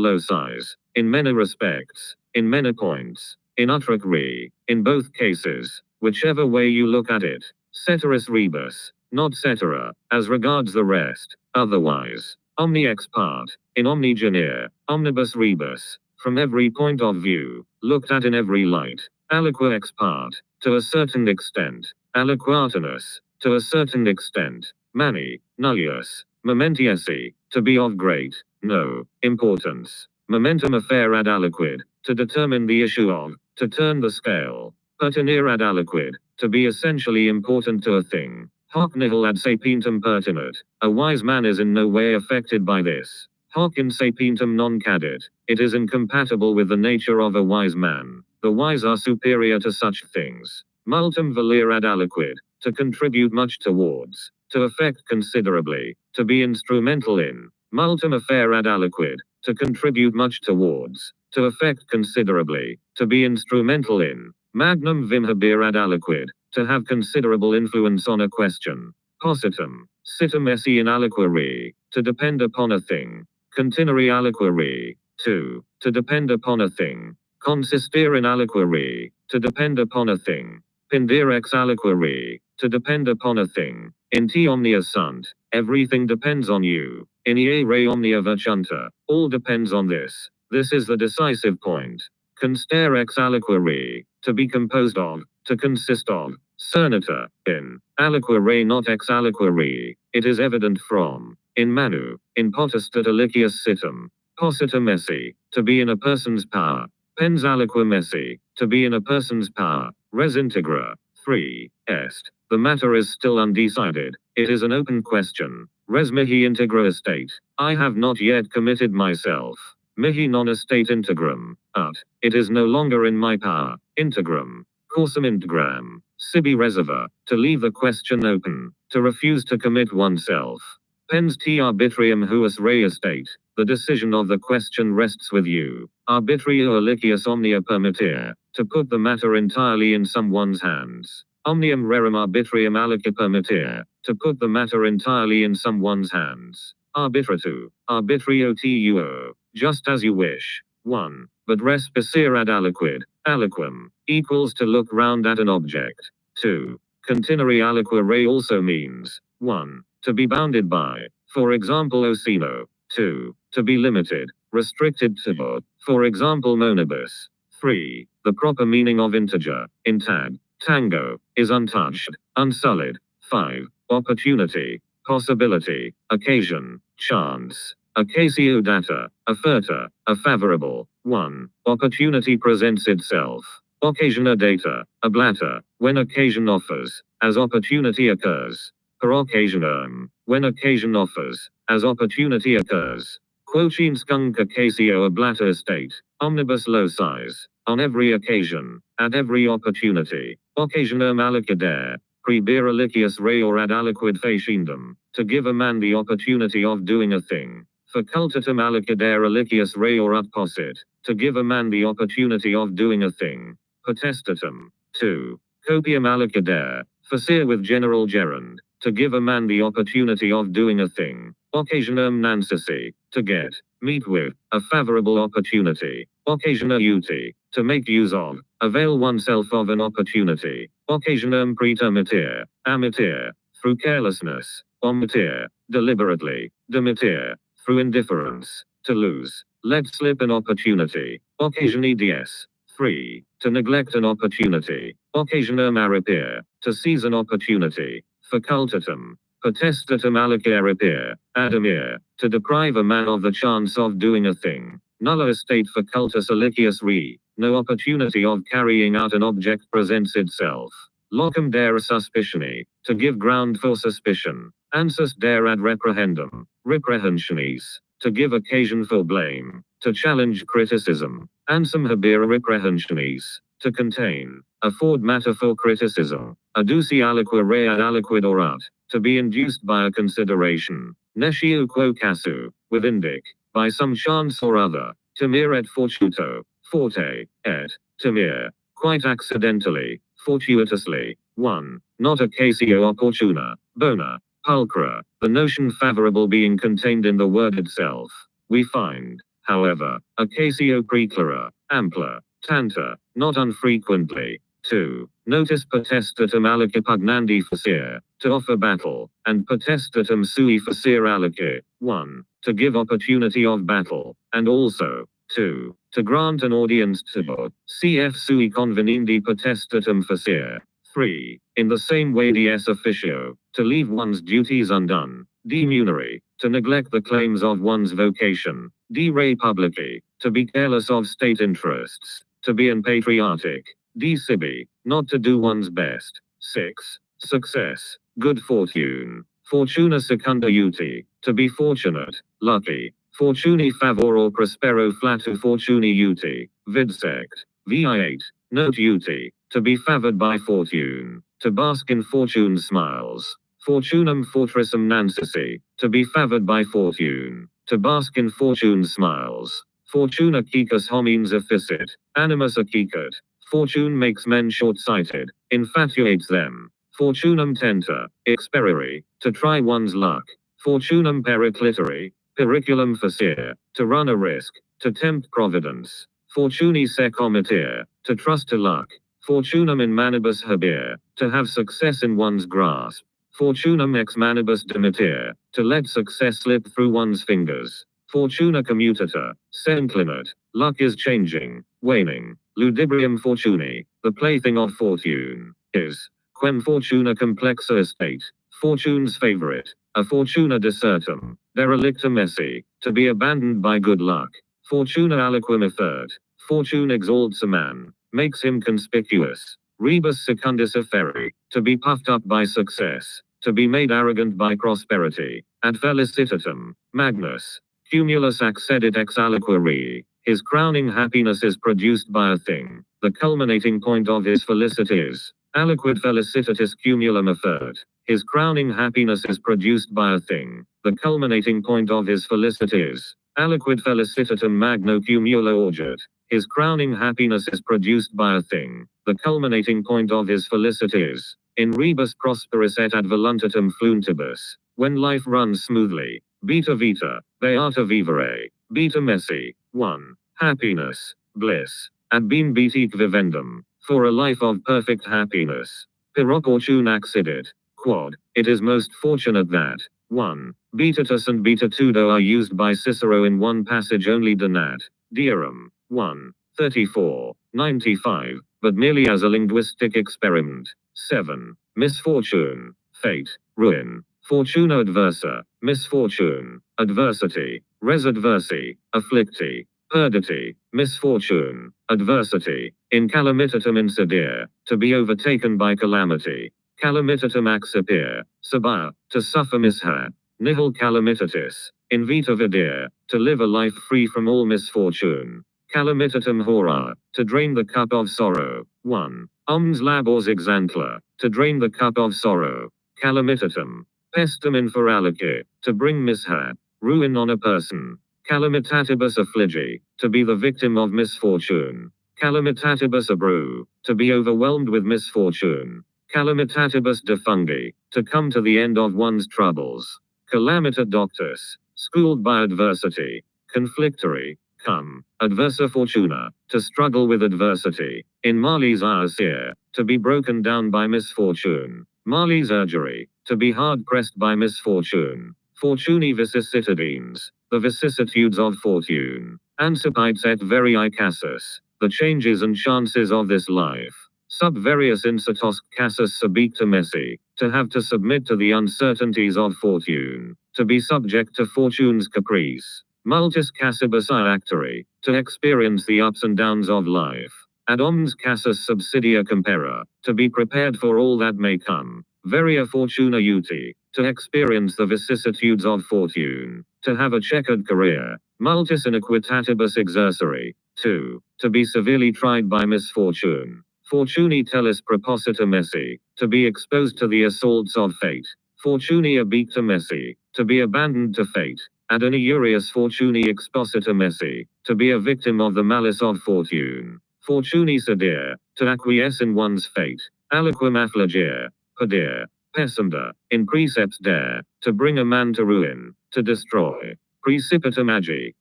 locis, in many respects, in many points, in utrac re, in both cases, whichever way you look at it. Ceteris rebus, not cetera, as regards the rest, otherwise. Omni ex part, in omni genere, omnibus rebus, from every point of view, looked at in every light. Aliqua ex part, to a certain extent. Aliquatinus, to a certain extent. Mani, nullius, momentiesi, to be of great, no, importance. Momentum affair ad aliquid, to determine the issue of, to turn the scale. Pertinere ad aliquid, to be essentially important to a thing. Hoc nihil ad sapientem pertinet, a wise man is in no way affected by this. Hoc in sapientem non cadit, it is incompatible with the nature of a wise man. The wise are superior to such things. Multum valere ad aliquid, to contribute much towards, to affect considerably, to be instrumental in. Multum affair ad aliquid, to contribute much towards, to affect considerably, to be instrumental in. Magnum vim habere ad aliquid, to have considerable influence on a question. Positum, situm esse in aliqua re, to depend upon a thing. Continere aliqua re. 2. To depend upon a thing. Consistere in aliqua re, to depend upon a thing. Pindere ex aliqua re, to depend upon a thing. In te omnia sunt, everything depends on you. In ie re omnia virtunta, all depends on this. This is the decisive point. Constare ex aliqua re, to be composed of, to consist of. Cernita, in, aliqua re not ex aliqua re, it is evident from. In manu, in potestat alicius situm. Positum esse, to be in a person's power. Pens aliqua messi, to be in a person's power. Res integra. 3. Est. The matter is still undecided. It is an open question. Res mihi integra estate. I have not yet committed myself. Mihi non estate integrum. Ut. It is no longer in my power. Integrum. Corsum integram. Sibi reserva. To leave the question open. To refuse to commit oneself. Pens te arbitrium huus re estate. The decision of the question rests with you. Arbitrio alicius omnia permittere. To put the matter entirely in someone's hands. Omnium rerum arbitrium alici permittere. To put the matter entirely in someone's hands. Arbitratu. Arbitrio tuo. Just as you wish. 1. But respicere ad aliquid. Aliquum equals to look round at an object. 2. Continere aliqua re also means 1. To be bounded by, for example ocino. 2. To be limited, restricted to, for example monibus. 3. The proper meaning of integer, intag, tango, is untouched, unsullied. 5. Opportunity, possibility, occasion, chance. Ocasio data, offerta, a favorable. 1. Opportunity presents itself. Occasiona data, oblata, when occasion offers, as opportunity occurs. Per occasionum, when occasion offers, as opportunity occurs. Quocin skunk ocasio oblata estate, omnibus locis, on every occasion, at every opportunity. Occasionum alicadere, prebere licius re or ad aliquid faciendum, to give a man the opportunity of doing a thing. Facultatum alicadere licius re or ad possit, to give a man the opportunity of doing a thing. Potestatum. 2. Copium alicadere, facere with general gerund, to give a man the opportunity of doing a thing. Occasionum nancisi, to get, meet with, a favorable opportunity. Occasiona uti, to make use of, avail oneself of an opportunity. Occasionum pretermitere, amitere, through carelessness. Omitere, deliberately. Demitere, through indifference, to lose, let slip an opportunity. Occasioni dies. 3. To neglect an opportunity. Occasionum aripere, to seize an opportunity. Facultatum. Potestatum alicaripere, adamir, to deprive a man of the chance of doing a thing. Nulla estate facultas alicius re, no opportunity of carrying out an object presents itself. Locum dere suspicioni, to give ground for suspicion. Ansus dere ad reprehendum, reprehensionis, to give occasion for blame, to challenge criticism. Ansum habere reprehensionis, to contain, afford matter for criticism. Adduci aliqua re ad aliquid orat, to be induced by a consideration. Nesciu quo casu, with indic, by some chance or other. Timere et fortuito, forte, et, timere, quite accidentally, fortuitously. 1. Not occasio opportuna, bona, pulchra, the notion favorable being contained in the word itself. We find, however, occasio preclara, ampla, tanta, not unfrequently. 2. Notice potestatum alici pugnandi facere, to offer battle, and potestatum sui facere alici. 1. To give opportunity of battle, and also, 2. To grant an audience to, cf sui convenindi potestatum facere. 3. In the same way dies officio, to leave one's duties undone. D. Muneri, to neglect the claims of one's vocation. D. Re publici, to be careless of state interests. To be unpatriotic. D. Sibi, not to do one's best. 6. Success, good fortune. Fortuna secunda uti, to be fortunate, lucky. Fortuni favor or prospero flatu fortuni uti, vidsect. Vi8. Note uti, to be favored by fortune, to bask in fortune's smiles. Fortunum fortressum nancisi, to be favored by fortune, to bask in fortune's smiles. Fortuna cicus homines efficit, animus accicat. Fortune makes men short-sighted, infatuates them. Fortunum tenta, experiri, to try one's luck. Fortunum periclitari, periculum facere, to run a risk, to tempt providence. Fortuni secomitere, to trust to luck. Fortunum in manibus habere, to have success in one's grasp. Fortunum ex manibus dimitere, to let success slip through one's fingers. Fortuna commutata, senclinat, luck is changing, waning. Ludibrium fortuni, the plaything of fortune, is. Quem fortuna complexa estate, fortune's favorite. A fortuna desertum, derelictum esse, to be abandoned by good luck. Fortuna aliquim effert, fortune exalts a man, makes him conspicuous. Rebus secundus efferri, to be puffed up by success, to be made arrogant by prosperity. Ad felicitatum, magnus, cumulus accedit ex aliqua re, his crowning happiness is produced by a thing. The culminating point of his felicity is, aliquid felicitatis cumulum effert. His crowning happiness is produced by a thing. The culminating point of his felicity is, aliquid felicitatum magno cumulo orget. His crowning happiness is produced by a thing. The culminating point of his felicity is, in rebus prosperis et ad voluntatem fluentibus. When life runs smoothly. Beta vita, beata vivere. Beta messi. 1. Happiness, bliss. ad bene betique vivendum, for a life of perfect happiness. Per opportune accidit, quod, it is most fortunate that 1. Beatus and beatitudo are used by Cicero in one passage only donat, dierum, 1. 34, 95, but merely as a linguistic experiment. 7. Misfortune, fate, ruin, fortuna adversa, misfortune, adversity, res adversi, afflicti, perditi, misfortune, adversity, in calamitatum incidere, to be overtaken by calamity, calamitatum accipere, sabah, to suffer mishap, nihil calamitatis, in vita videre, to live a life free from all misfortune, calamitatum hora, to drain the cup of sorrow, 1. Omnes labors exantla, to drain the cup of sorrow, calamitatum, pestum inferalice, to bring mishap, ruin on a person, calamitatibus affligi, to be the victim of misfortune, calamitatibus abru, to be overwhelmed with misfortune, calamitatibus defungi, to come to the end of one's troubles, calamita doctus, schooled by adversity, conflictory, come, adversa fortuna, to struggle with adversity, in Marley's here, to be broken down by misfortune, Marley's urgery, to be hard pressed by misfortune, fortuni vicissitudines, the vicissitudes of fortune, ansipites et verii cassus, the changes and chances of this life, sub various insitos cassus subicta messi, to have to submit to the uncertainties of fortune, to be subject to fortune's caprice, multis cassibus actori, to experience the ups and downs of life, ad omnes cassus subsidia compera, to be prepared for all that may come, veria fortuna uti, to experience the vicissitudes of fortune, to have a checkered career, multis iniquitatibus exercere, 2. To be severely tried by misfortune, fortuni tellis proposita messi, to be exposed to the assaults of fate, fortuni abicta messi, to be abandoned to fate, ad iniurius fortuni exposita messi, to be a victim of the malice of fortune, fortuni sedere, to acquiesce in one's fate, aliquem affligere, padere, pessimda, in precepts dare, to bring a man to ruin, to destroy, precipitum agi,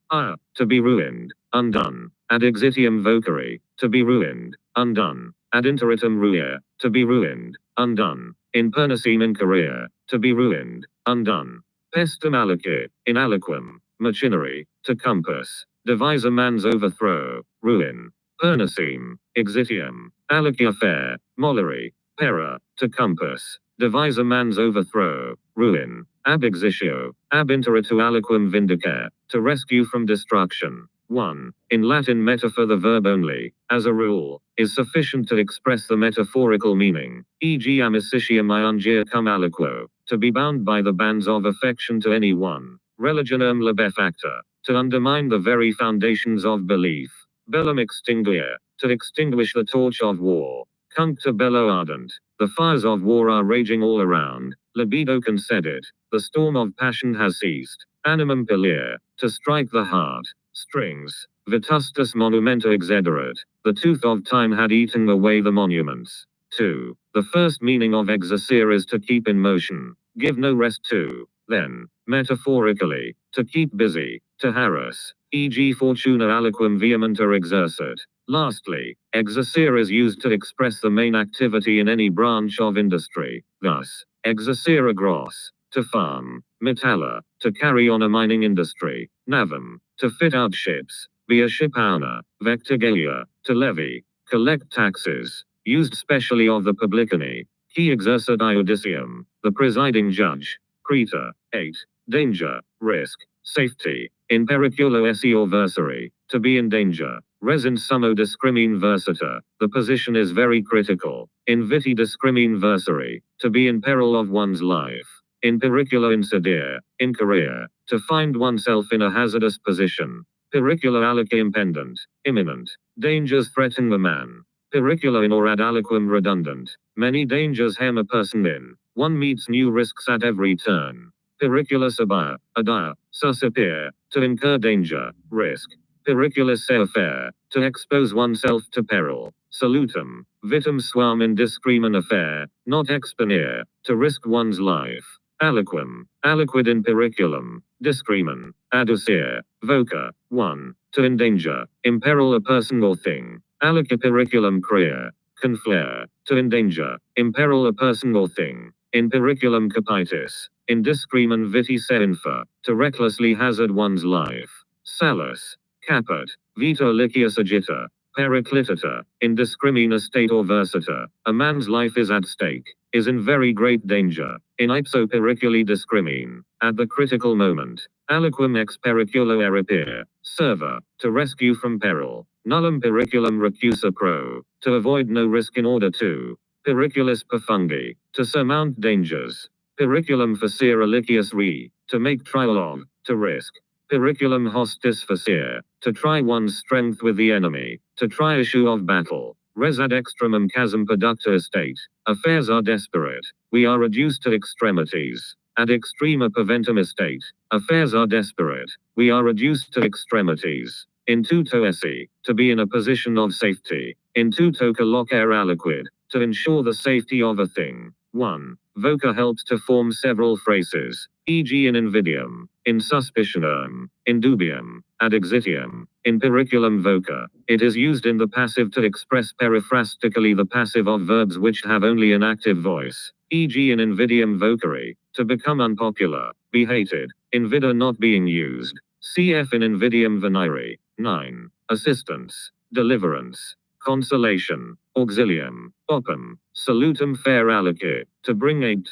to be ruined, undone, ad exitium vocari, to be ruined, undone, ad interitum ruia, to be ruined, undone, in pernicem in career, to be ruined, undone, pestum alique, in aliquem, machinery, to compass, devise a man's overthrow, ruin, pernicem, exitium, alique affair, molleri, pera, to compass, devise a man's overthrow, ruin, ab exitio, ab interitu aliquem vindicare, to rescue from destruction. 1. In Latin metaphor the verb only, as a rule, is sufficient to express the metaphorical meaning, e.g. amicitiam iungere cum aliquo, to be bound by the bands of affection to any one, religionem labefacta, to undermine the very foundations of belief, bellum extinguere, to extinguish the torch of war, cuncta bello ardent, the fires of war are raging all around, libido concedit, the storm of passion has ceased, animum pilere, to strike the heart, strings, vetustus monumenta exederit, the tooth of time had eaten away the monuments. 2. The first meaning of exercere is to keep in motion, give no rest to, then, metaphorically, to keep busy, to harass, e.g. fortuna aliquem vehementer exercit. Lastly, exercere is used to express the main activity in any branch of industry, thus, exercere gross, to farm, metalla, to carry on a mining industry, navum, to fit out ships, be a ship owner, vectigalia, to levy, collect taxes, used specially of the publicani, qui exercit iudicium, the presiding judge, creta, 8, danger, risk, safety, in periculo esse or versari, to be in danger, res in summo discrimine versita, the position is very critical, in viti discrimine versari, to be in peril of one's life, in periculo incidere, in career, to find oneself in a hazardous position, periculo alique impendent, imminent, dangers threaten the man, periculo in or ad aliquem redundant, many dangers hem a person in, one meets new risks at every turn, periculus abia, adia, suscipere, to incur danger, risk, periculus se affair, to expose oneself to peril, salutum, vitam suam in discremen affair, not exponere, to risk one's life, aliquem, aliquid in periculum, discremen, adducere, voca, 1, to endanger, imperil a person or thing, alique periculum crea, conflare, to endanger, imperil a person or thing, in periculum capitis, in discremen viti seinfer, to recklessly hazard one's life, salus, caput, vita licius agita, periclitata, in discrimina state or versita, a man's life is at stake, is in very great danger, in ipso periculi discrimine, at the critical moment, aliquem ex periculo eripere, serva, to rescue from peril, nullum periculum recusa pro, to avoid no risk in order to, periculis perfungi, to surmount dangers, periculum facere licius re, to make trial of, to risk, periculum hostis facere, to try one's strength with the enemy, to try issue of battle, res ad extremum chasm producta estate, affairs are desperate, we are reduced to extremities, ad extrema paventum estate, affairs are desperate, we are reduced to extremities, in tuto esse, to be in a position of safety, in tuto collocare aliquid, to ensure the safety of a thing. 1. Voca helps to form several phrases, e.g. in invidium, in suspicionem, in dubium, ad exitium, in periculum voca. It is used in the passive to express periphrastically the passive of verbs which have only an active voice, e.g. in invidium vocare, to become unpopular, be hated, invida not being used. Cf. in invidium venire. 9. Assistance, deliverance, consolation, auxilium, opum, salutum fair alique, to bring aid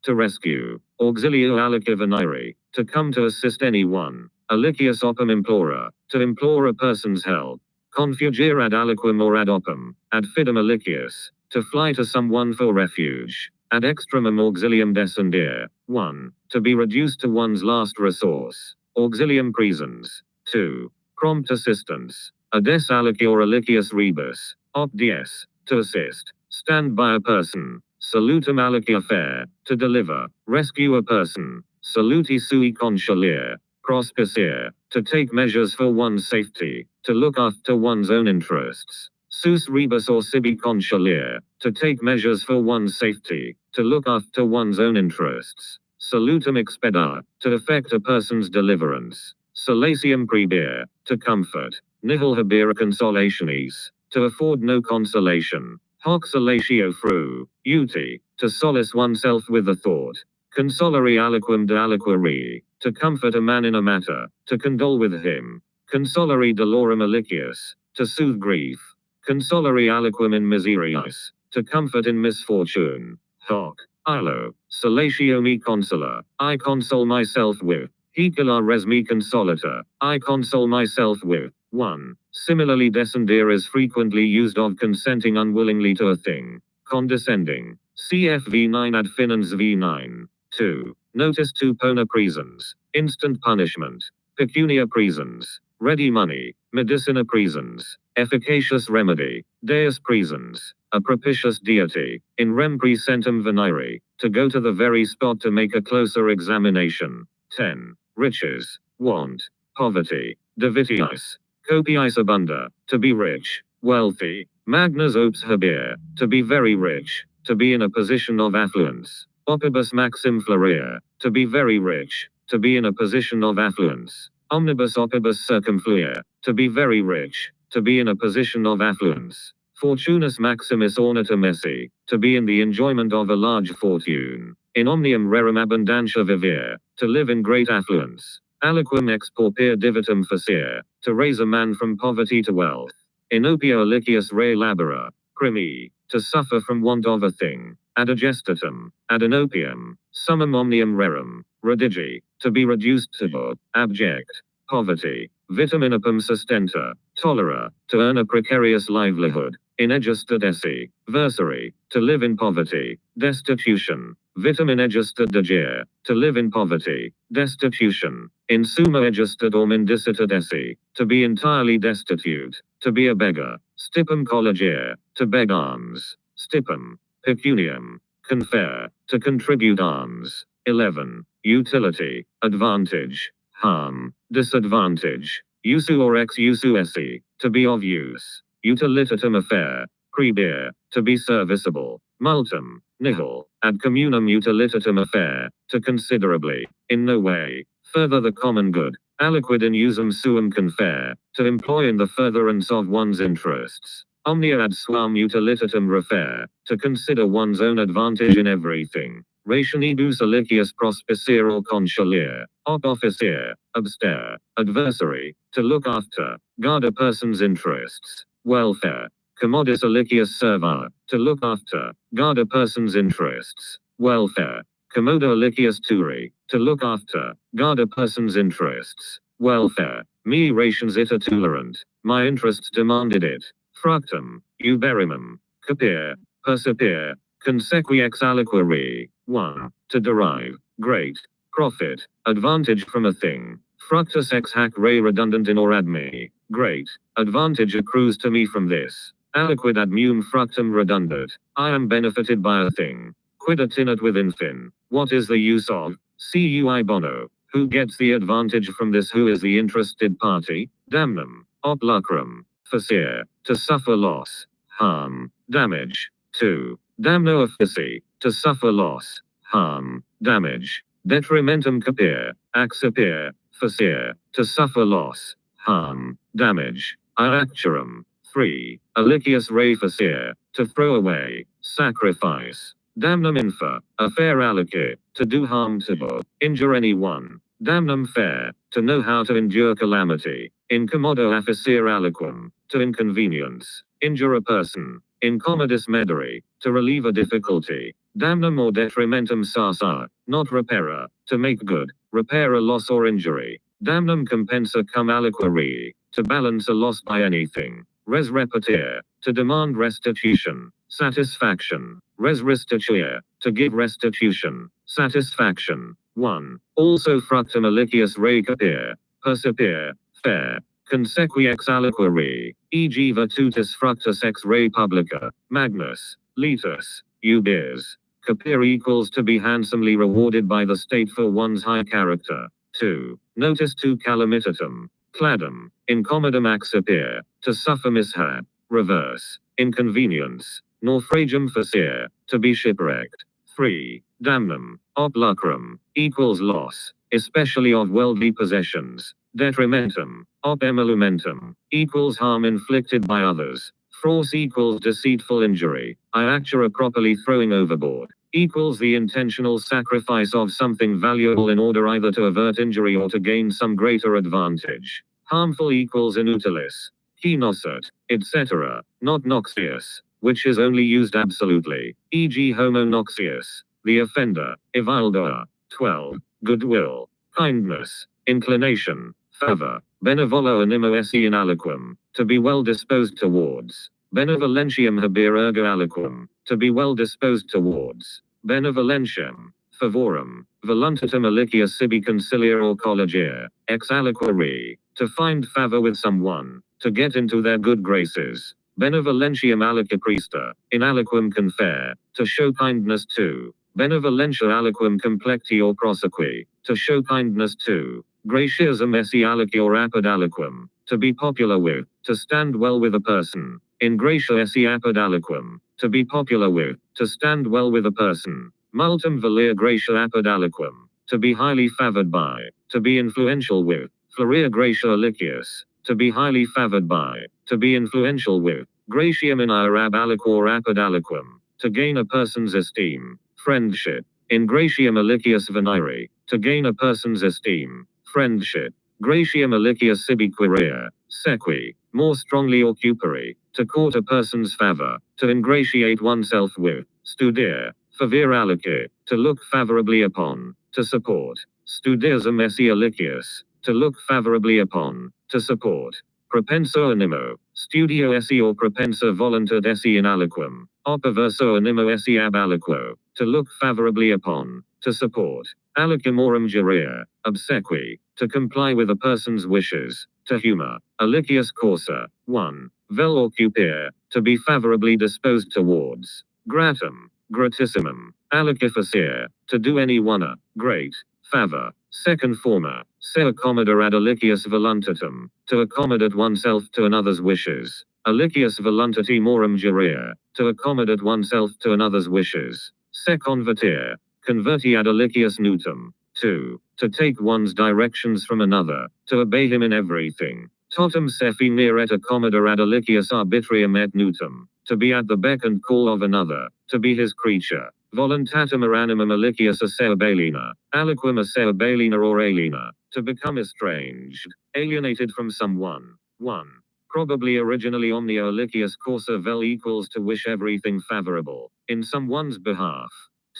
to rescue, auxilio alique venire, to come to assist anyone, alicius opum implora, to implore a person's help, confugere ad aliquem or ad opum, ad fidem alicius, to fly to someone for refuge, ad extremum auxilium descendere. 1. To be reduced to one's last resource, auxilium praesens. 2. Prompt assistance, ades alici or alicius rebus, op dies, to assist, stand by a person, salutum alici affair, to deliver, rescue a person, saluti sui consolere, prospicere, to take measures for one's safety, to look after one's own interests, sus rebus or sibi consolere, to take measures for one's safety, to look after one's own interests, salutum expedar, to effect a person's deliverance, solatium prebere, to comfort, nihil habere consolationis, to afford no consolation, hoc solatio fru, uti, to solace oneself with the thought, consolari aliquem de aliquare, to comfort a man in a matter, to condole with him, consolari dolorum alicius, to soothe grief, consolari aliquem in miseriis, to comfort in misfortune, hoc, ilo, solatio me consola, I console myself with, hicula res me consolata, I console myself with. 1. Similarly descendere is frequently used of consenting unwillingly to a thing, condescending, cf v9 ad finans v9. 2. Notice 2 pona praesens, instant punishment, pecunia praesens, ready money, medicina praesens, efficacious remedy, deus praesens, a propitious deity, in rem praesentem venire, to go to the very spot to make a closer examination. 10. Riches, want, poverty, divitiis, copiis abunda, to be rich, wealthy, magnus opes habere, to be very rich, to be in a position of affluence, opibus maxim florea, to be very rich, to be in a position of affluence, omnibus opibus circumfluere, to be very rich, to be in a position of affluence, fortunus maximis ornatum esse, to be in the enjoyment of a large fortune, in omnium rerum abundantia vivere, to live in great affluence, aliquem ex pauper divitum facere, to raise a man from poverty to wealth, in opio alicius re labora, crimi, to suffer from want of a thing, ad agestatum, ad inopium, summum omnium rerum, redigi, to be reduced to, abject, poverty, vitaminopum sustenta, tolera, to earn a precarious livelihood, in egested esse, versary, to live in poverty, destitution, vitamin egested degere, to live in poverty, destitution, in summa egested or mendicited esse, to be entirely destitute, to be a beggar, stipum collegere, to beg alms, stipum, pecunium, confer, to contribute alms. 11. Utility, advantage, harm, disadvantage, usu or ex usu esse, to be of use, utilitatum affair, prebere, to be serviceable, multum, nihil, ad communum utilitatum affair, to considerably, in no way, further the common good, aliquid in usum suum confer, to employ in the furtherance of one's interests, Omnia ad suam utilitatem refer, to consider one's own advantage in everything. Rationibus alicius prospicere or consulier, op officer, abster, adversary, to look after, guard a person's interests, welfare. Commodus alicius serva, to look after, guard a person's interests, welfare. Commodo alicius turi, to look after, guard a person's interests, welfare. Me rations ita tolerant, my interests demanded it. Fructum, uberimum, capere, persevere, consequi ex aliquere. 1. To derive, great, profit, advantage from a thing. Fructus ex hac re redundant in or ad me. Great, advantage accrues to me from this. Aliquid ad meum fructum redundant. I am benefited by a thing. Quid attinat with infin. What is the use of? Cui bono. Who gets the advantage from this? Who is the interested party? Damnum, op lucrum, facere, to suffer loss, harm, damage. 2. Damno offici, to suffer loss, harm, damage. Detrimentum capere, accipere, facere, to suffer loss, harm, damage. Iacturum. 3. Alicius re facere, to throw away, sacrifice. Damnum infer, a fair aliquid, to do harm to, injure anyone. Damnum fair, to know how to endure calamity. Incommodo afficere aliquum, to inconvenience, injure a person. Incommodus medere, to relieve a difficulty. Damnum or detrimentum sasa, not repairer, to make good, repair a loss or injury. Damnum compensa cum aliquere, to balance a loss by anything. Res repetire, to demand restitution, satisfaction. Res restituere, to give restitution, satisfaction. 1. Also fructum alicius re capere, persevere, fair. Consequi ex aliquere, e.g. virtutis fructus ex re publica, magnus, litus, ubis. Capere equals to be handsomely rewarded by the state for one's high character. 2. Notice to calamitatum, cladum, incommodum accipere, to suffer mishap, reverse, inconvenience, naufragium facere, to be shipwrecked. 3. Damnum, op lucrum, equals loss, especially of worldly possessions. Detrimentum, op emolumentum, equals harm inflicted by others. Force equals deceitful injury. Iactura properly throwing overboard, equals the intentional sacrifice of something valuable in order either to avert injury or to gain some greater advantage. Harmful equals inutilis, kenoset, etc., not noxious, which is only used absolutely, e.g. homo noxious, the offender, evildoer. 12. Goodwill, kindness, inclination, favor, benevolo animo esse in aliquum, to be well disposed towards. Benevolentiam habere ergo aliquum, to be well disposed towards. Benevolentiam, favorum, voluntatem alicia sibi conciliar or collegier, ex aliquere, to find favor with someone, to get into their good graces. Benevolentiam alica priesta, in aliquum confer, to show kindness to. Benevolentia aliquum complecti or prosequi, to show kindness to. Gratiasum esse alici or apud aliquum, to be popular with, to stand well with a person. In gratia esse apud aliquum, to be popular with, to stand well with a person. Multum valir gratia apud aliquum, to be highly favored by, to be influential with. Floria gratia alicius, to be highly favored by, to be influential with. Gratiam in ab aliquor apud aliquum, to gain a person's esteem, friendship. In gratiam alicius venire, to gain a person's esteem, friendship. Gratiam alicius sibi quirea, sequi, more strongly or cupere, to court a person's favor, to ingratiate oneself with. Studere, favere alici, to look favorably upon, to support. Studism esse alicius, to look favorably upon, to support. Propenso animo, studio esse or propensa voluntas esse in aliquum, oppoverso animo esse ab aliquo, to look favorably upon, to support. Alicimorum jurea, obsequi, to comply with a person's wishes, to humor. Alicius causa. 1. Vel or cupere, to be favorably disposed towards. Gratum, gratissimum, alici facere, to do anyone a great favor. Second former, se accommoda ad alicius voluntatem, to accommodate oneself to another's wishes. Alicius voluntati morum jurea, to accommodate oneself to another's wishes. Se convertir, converti ad alicius nutum. 2. To take one's directions from another, to obey him in everything. Totum sefi near et accommoda ad alicius arbitrium et nutum, to be at the beck and call of another, to be his creature. Voluntatum animum alicius aseobalina, aliquum aseobalina or alina, to become estranged, alienated from someone. 1. Probably originally omnia alicius causa vel equals to wish everything favorable, in someone's behalf.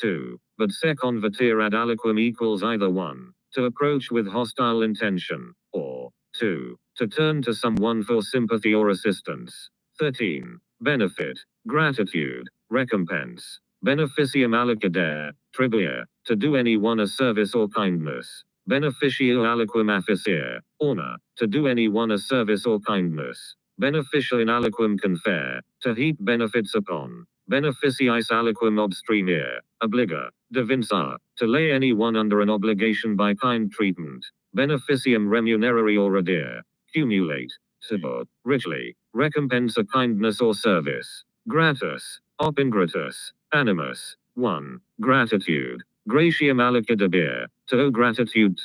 2. But se convertir ad aliquum equals either 1. To approach with hostile intention, or 2. To turn to someone for sympathy or assistance. 13. Benefit, gratitude, recompense. Beneficium aliquidare, tribua, to do anyone a service or kindness. Beneficio aliquum afficere, honor, to do anyone a service or kindness. Beneficia in aliquum confer, to heap benefits upon. Beneficiis aliquum obstremere, obliga, devinsar, to lay anyone under an obligation by kind treatment. Beneficium remunerari or radere, cumulate, to richly, recompense a kindness or service. Gratus, op ingratus, animus. 1. Gratitude. Gratiam aliquidabere, to owe gratitude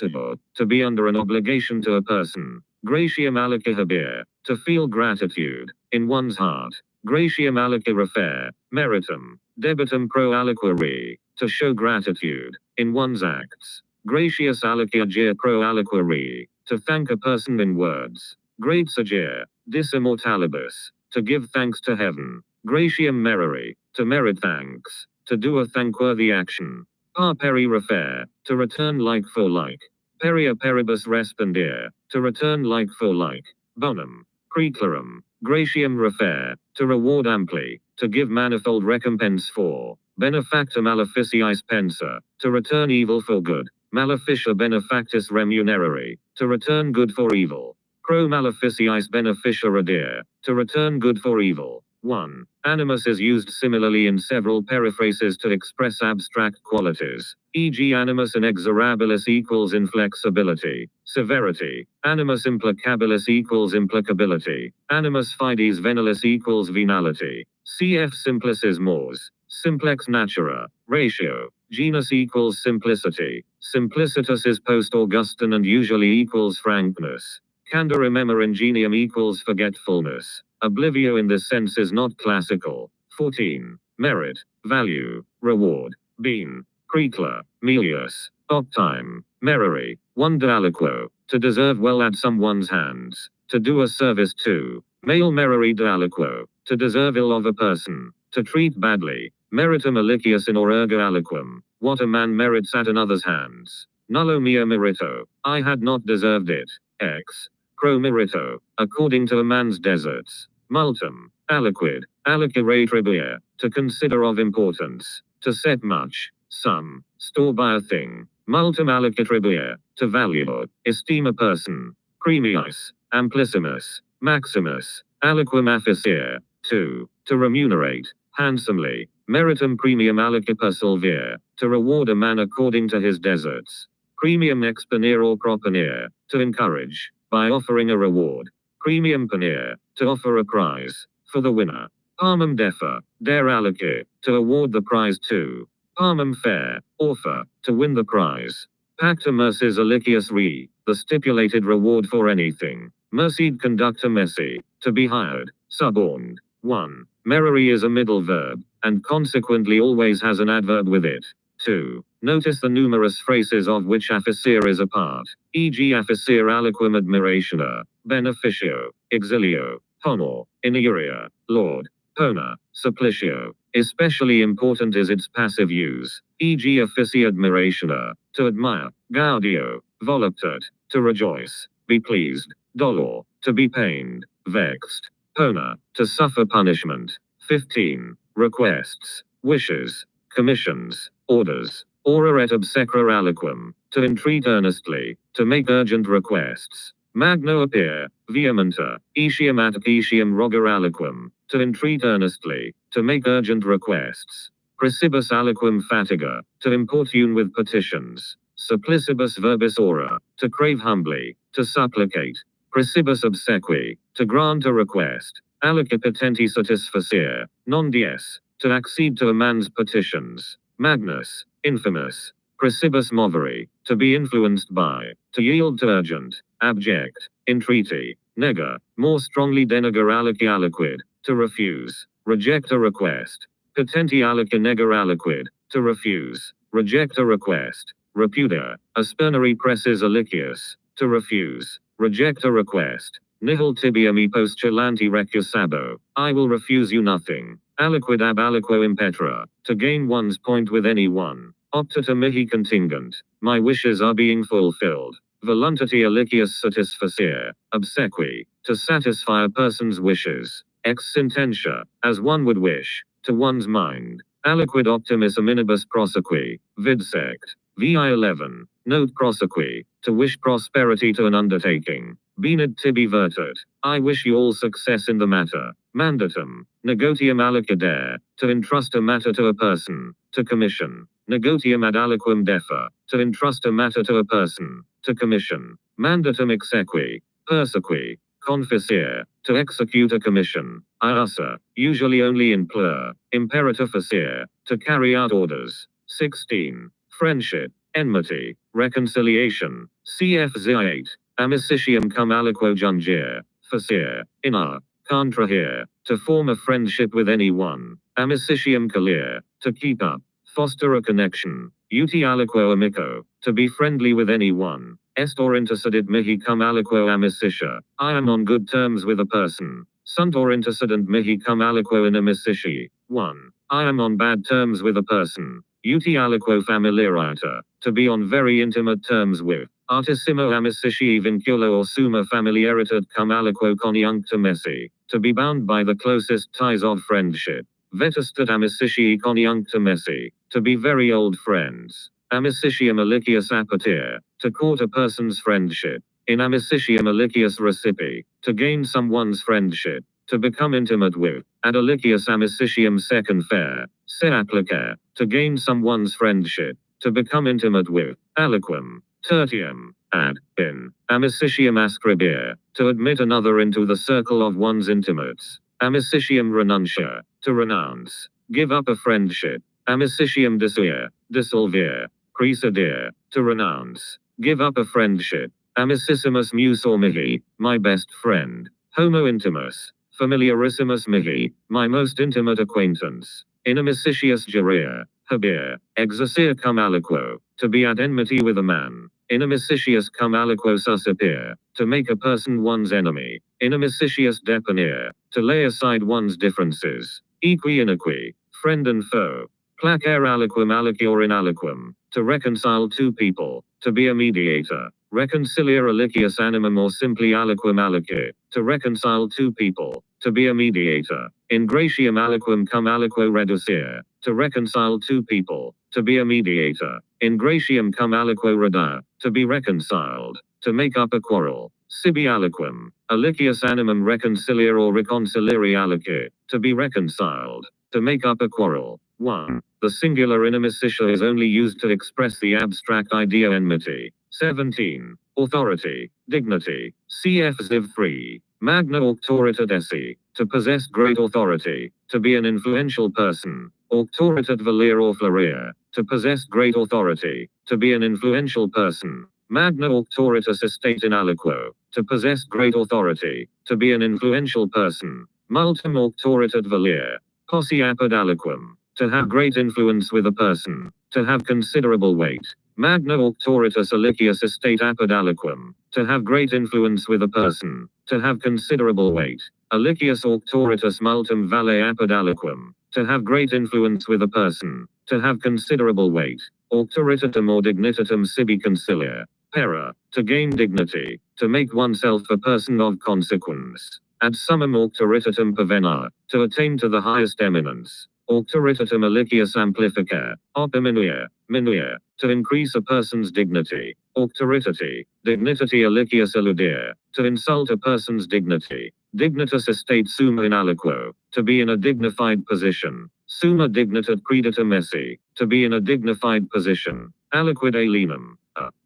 to be under an obligation to a person. Gratiam aliquidabere, to feel gratitude, in one's heart. Gratiam aliquirefere, meritum, debitum pro aliquere, to show gratitude, in one's acts. Gratius aliquagere pro aliquere, to thank a person in words. Great sagere, dis immortalibus, to give thanks to heaven. Gratiam merari, to merit thanks, to do a thankworthy action. Par peri refer, to return like for like. Peria peribus respondere, to return like for like. Bonum, preclarum, gratiam refer, to reward amply, to give manifold recompense for. Benefactor maleficiis pensa, to return evil for good. Maleficia benefactus remunerari, to return good for evil. Pro maleficiis beneficia radere, to return good for evil. 1. Animus is used similarly in several periphrases to express abstract qualities, e.g. animus inexorabilis equals inflexibility, severity, animus implacabilis equals implacability, animus fides venilis equals venality, cf simplicis mors, simplex natura, ratio, genus equals simplicity, simplicitas is post-Augustan and usually equals frankness. Candorem ingenium equals forgetfulness. Oblivio in this sense is not classical. 14. Merit, value, reward. Bean, precla, melius, optime, merari, one de aliquo, to deserve well at someone's hands, to do a service to. Male merari de aliquo, to deserve ill of a person, to treat badly. Meritum alicius in or ergo aliquum, what a man merits at another's hands. Nullo mio merito, I had not deserved it. X. Pro merito, according to a man's deserts. Multum, aliquid, alicere tribua, to consider of importance, to set much, some, store by a thing. Multum aliquid tribua, to value, esteem a person. Premius, amplissimus, maximus, aliquum afficere. 2. To remunerate, handsomely. Meritum premium aliquid per solvere, to reward a man according to his deserts. Premium exponere or proponere, to encourage, by offering a reward. Premium ponere, to offer a prize, for the winner. Palmum defer, dare alique, to award the prize to. Palmum fair, offer, to win the prize. Pacta mercis alicius re, the stipulated reward for anything. Mercied conductor messi, to be hired, suborned. 1. Merari is a middle verb, and consequently always has an adverb with it. 2. Notice the numerous phrases of which afficere is a part, e.g. afficere aliquum admirationa, beneficio, exilio, honor, inuria, lord, pona, supplicio. Especially important is its passive use, e.g. offici admirationa, to admire, gaudio, voluptat, to rejoice, be pleased, dolor, to be pained, vexed, pona, to suffer punishment. 15. Requests, wishes, commissions, orders, ora et obsecra aliquum, to entreat earnestly, to make urgent requests. Magno appear, vehementa, etiam at etiam roger aliquum, to entreat earnestly, to make urgent requests. Precibus aliquum fatiga, to importune with petitions. Supplicibus verbis ora, to crave humbly, to supplicate. Precibus obsequi, to grant a request. Alique petenti satisfacere, non dies, to accede to a man's petitions. Magnus, infamous. Precibus movere, to be influenced by, to yield to urgent, abject, entreaty. Nega, more strongly denegar aliqui aliquid, to refuse, reject a request. Potenti aliqui negar aliquid, to refuse, reject a request. Repudia, aspernary presses alicius, to refuse, reject a request. Nihil tibium e postulante recusabo, I will refuse you nothing. Aliquid ab aliquo impetra, to gain one's point with anyone. Optata mihi contingent, my wishes are being fulfilled. Voluntati alicius satisfacere, obsequi, to satisfy a person's wishes. Ex sententia, as one would wish, to one's mind. Aliquid optimis aminibus prosequi, vidsect. VI 11. Note prosequi, to wish prosperity to an undertaking. Benid tibi vertet, I wish you all success in the matter. Mandatum, negotium aliquidare, to entrust a matter to a person, to commission. Negotium ad aliquum defer, to entrust a matter to a person, to commission. Mandatum exequi, persequi, confisere, to execute a commission. Iasa, usually only in plur. Imperator facere, to carry out orders. 16. Friendship, enmity, reconciliation. Cf. 8. Amicitium cum aliquo jungere, facere, inner, contrahere, to form a friendship with anyone. Amicitium colere, to keep up, foster a connection. Uti aliquo amico, to be friendly with anyone. Est or intercedit mihi cum aliquo amicitia, I am on good terms with a person. Sunt or intercedent mihi cum aliquo inimicitii. 1. I am on bad terms with a person. Uti aliquo familiarita, to be on very intimate terms with. Artissimo amicitii vinculo or summa familiaritat cum aliquo coniunctum esse, to be bound by the closest ties of friendship. Vetestat amicitii coniunctum esse, to be very old friends. Amicitium alicius apatire, to court a person's friendship. In amicitium alicius recipi, to gain someone's friendship, to become intimate with. Ad alicius amicitium second fair, se applicare, to gain someone's friendship, to become intimate with. Aliquum, tertium, ad, in. Amicitium ascribere, to admit another into the circle of one's intimates. Amicitium renuncia, to renounce, give up a friendship. Amicitium disuere, dissolvere, precedere, to renounce, give up a friendship. Amicissimus mus or mihi, my best friend. Homo intimus, familiarissimus mihi, my most intimate acquaintance. Inimicitius gerir, habere, exercere cum aliquo, to be at enmity with a man. Inimicitius cum aliquo suscipere, to make a person one's enemy. Inimicitius deponere, to lay aside one's differences. Equi inequi, friend and foe. Placare aliquum alicior in aliquum, to reconcile two people, to be a mediator. Reconciliar alicius animum or simply aliquum alici, to reconcile two people, to be a mediator. Ingratium aliquum cum aliquo reducere, to reconcile two people, to be a mediator. Ingratium cum aliquo reducere, to be reconciled, to make up a quarrel. Sibi aliquum, alicius animum reconciliar or reconciliari alici, to be reconciled, to make up a quarrel. 1. The singular inimicitia is only used to express the abstract idea enmity. 17. Authority, dignity. Cf. Ziv 3. Magna auctoritat esse, to possess great authority, to be an influential person. Auctoritat valer or floreer, to possess great authority, to be an influential person. Magna auctoritas estate in aliquo, to possess great authority, to be an influential person. Multum auctoritat valer, posse apud aliquum, to have great influence with a person, to have considerable weight. Magna auctoritas alicius estate apud aliquum, to have great influence with a person, to have considerable weight. Alicius auctoritas multum vale apud aliquum, to have great influence with a person, to have considerable weight. Auctoritatem or dignitatem sibi conciliar. Pera, to gain dignity, to make oneself a person of consequence. Ad summum auctoritatem pervenar, to attain to the highest eminence. Auctoritatem alicius amplificare, opiminuere, minuere, to increase a person's dignity. Auctoritati, dignitati alicius eludere, to insult a person's dignity. Dignitas estate summa in aliquo, to be in a dignified position. Summa dignitat creditum esse, to be in a dignified position. Aliquid alienum,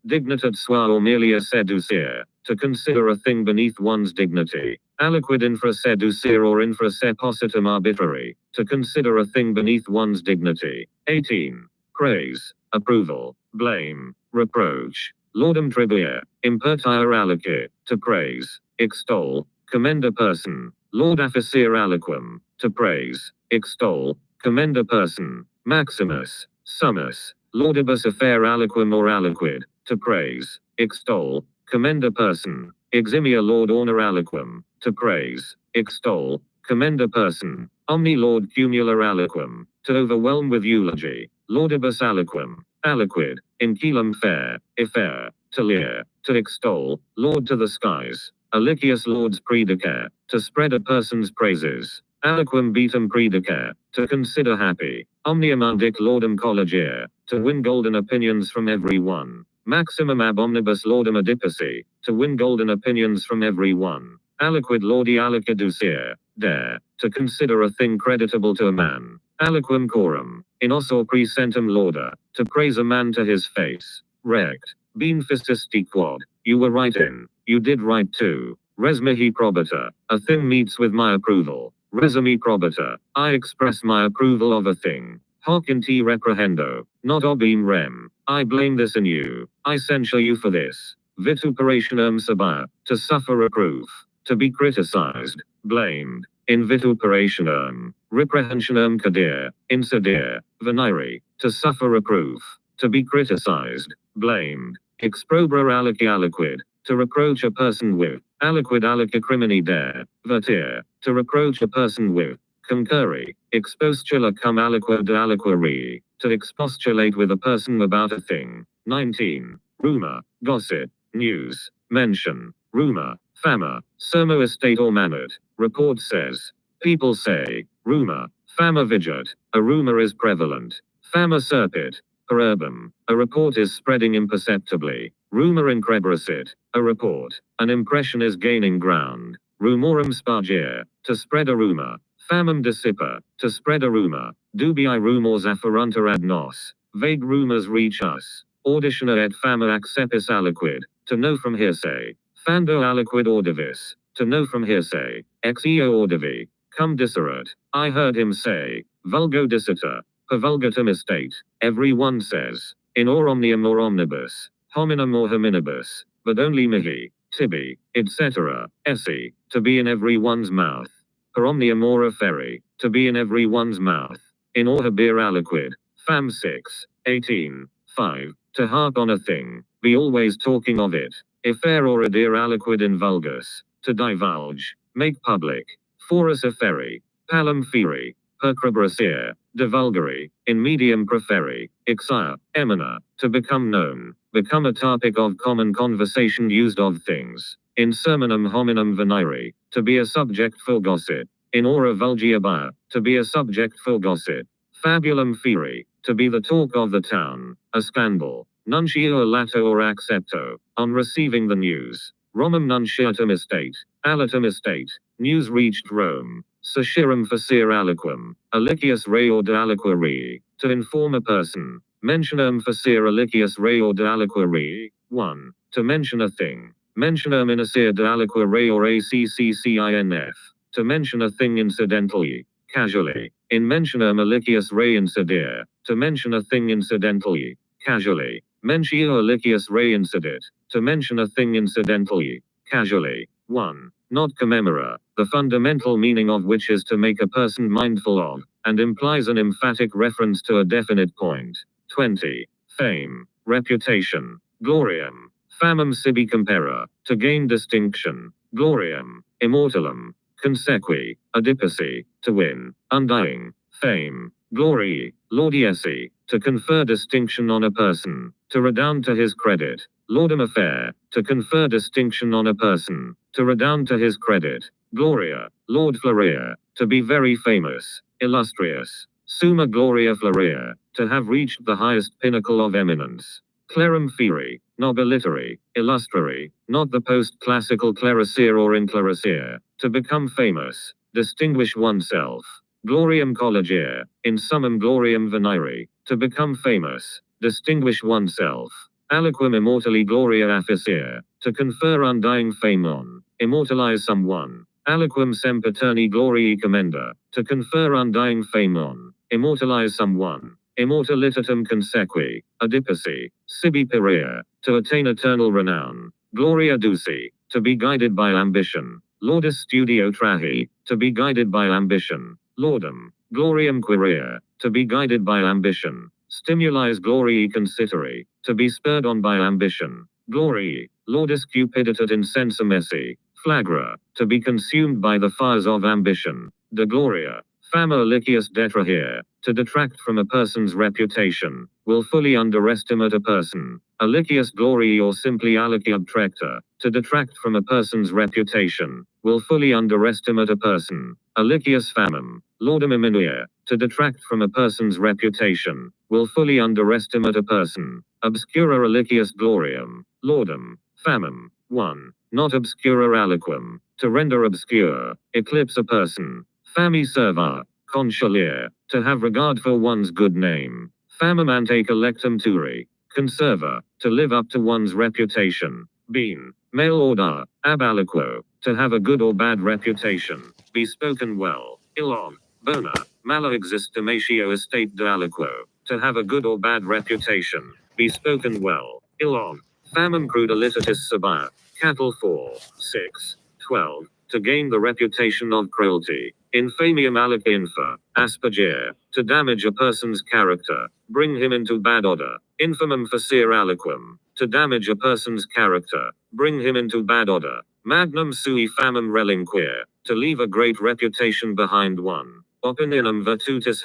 dignitat sua or merely seducere, to consider a thing beneath one's dignity. Aliquid infra seducere or infra sepositum arbitrary, to consider a thing beneath one's dignity. 18. Praise, approval, blame, reproach. Laudum tribuere, impertire alici, to praise, extol, commend a person, Lord afficere aliquem, to praise, extol, commend a person, Maximus, summus, laudibus affair aliquem or aliquid, to praise, extol, commend a person, eximia Lord honor aliquem, to praise, extol, commend a person, omni Lord cumula aliquem, to overwhelm with eulogy, laudibus aliquem, aliquid, in caelum fair, affair, to leer, to extol, Lord to the skies, alicius Lord's predicare, to spread a person's praises, aliquem beatum predicare, to consider happy, omnium undic laudum collegier, to win golden opinions from every one, maximum ab omnibus laudum adipici, to win golden opinions from every one, aliquid laudi alicaducere, dare, to consider a thing creditable to a man, aliquem coram, in osso presentem lauda, to praise a man to his face, rect, bean fististi quod, you were right in, you did right too, res mihi probita, a thing meets with my approval, resumi probita, I express my approval of a thing, hoc in te reprehendo, not obim rem, I blame this in you, I censure you for this, vituperationem sabia, to suffer reproof, to be criticized, blamed, in vituperationem, reprehensionem cadere, insedere, venire, to suffer reproof, to be criticized, blamed, exprobra alici aliquid, to reproach a person with, aliquid alica crimini dare, vertere, to reproach a person with, concurri, expostula cum aliqua de aliqua rei, to expostulate with a person about a thing. 19. Rumor, gossip, news, mention, rumor, fama, sermo estate or mannered, report says. People say, rumor, fama viget, a rumor is prevalent, fama serpit, per urbum, a report is spreading imperceptibly, rumor increbricit, a report, an impression is gaining ground, rumorum spargere, to spread a rumor, famum dissipa, to spread a rumor, dubii rumors afferuntur ad nos, vague rumors reach us, auditioner et fama accepis aliquid, to know from hearsay, fando aliquid audivis, to know from hearsay, ex eo audivi, cum disserat, I heard him say, vulgo dissita, per vulgatum estate, every one says, in or omnium or omnibus, hominum or hominibus, but only mihi, tibi, etc., esse, to be in every one's mouth, per omnium or ferry, to be in every one's mouth, in or habere aliquid, fam 6, 18, 5, to harp on a thing, be always talking of it, effer or adere aliquid in vulgus, to divulge, make public, forus efferri, palum feri, percrebracere, divulgari, in medium preferi, exire, emina, to become known, become a topic of common conversation used of things, in sermonum hominum venire, to be a subject for gossip, in ora vulgiabia, to be a subject for gossip, fabulum feri, to be the talk of the town, a scandal, nuntio lato or accepto, on receiving the news, Romum nunciatum estate, alatum estate, news reached Rome, sacirum facere aliquem, alicius re or de aliqua rei, to inform a person, mentionum facere alicius re or de aliqua rei, 1. To mention a thing, mentionum inacere de aliqua rei or accinf, to mention a thing incidentally, casually, in mentionum alicius re incidere, to mention a thing incidentally, casually, mentio alicius re incidit, to mention a thing incidentally, casually. 1. Not commemora, the fundamental meaning of which is to make a person mindful of, and implies an emphatic reference to a definite point. 20. Fame, reputation, gloriam, famum sibi compera, to gain distinction, gloriam, immortalum, consequi, adipici, to win, undying, fame, glory, laudiesi, to confer distinction on a person, to redound to his credit, laudum affair, to confer distinction on a person, to redound to his credit, gloria, Lord florea, to be very famous, illustrious, summa gloria florea, to have reached the highest pinnacle of eminence, clarum feri, nobilitary, illustrary, not the post-classical claricere or inclaricere, to become famous, distinguish oneself, gloriam collegiere, in summum gloriam venire, to become famous, distinguish oneself, aliquem immortali gloria afficere, to confer undying fame on, immortalize someone, aliquem sempiterni gloriae commenda, to confer undying fame on, immortalize someone, immortalitatem consequi, adipici, sibi perea, to attain eternal renown, gloria duci, to be guided by ambition. Laudus studio trahi, to be guided by ambition. Laudum, gloriam querea, to be guided by ambition. Stimuli's glorii conciteri, to be spurred on by ambition. Glory, laudus cupiditat insensum esse, flagra, to be consumed by the fires of ambition. De gloria, fama licius detrahere, to detract from a person's reputation, will fully underestimate a person. Alicius glorii or simply alici abtrecta, to detract from a person's reputation, will fully underestimate a person. Alicius famum, laudum iminuere, to detract from a person's reputation, will fully underestimate a person. Obscura alicius gloriam, laudum, famum. 1. Not obscura aliquum, to render obscure, eclipse a person. Fami serva, consulier, to have regard for one's good name. Famum ante collectum turi, conserva, to live up to one's reputation. Bean, male order, ab aliquo, to have a good or bad reputation. Be spoken well. Illon, bona, mala existimatio estate de aliquo, to have a good or bad reputation. Be spoken well. Illon, famum crudilitatis sabia, cattle 4, 6, 12, to gain the reputation of cruelty. Infamium alic infa, aspergere, to damage a person's character, bring him into bad odor. Infamum facere aliquum, to damage a person's character, bring him into bad odor. Magnum sui famum relinquere, to leave a great reputation behind one. Opinionum virtutis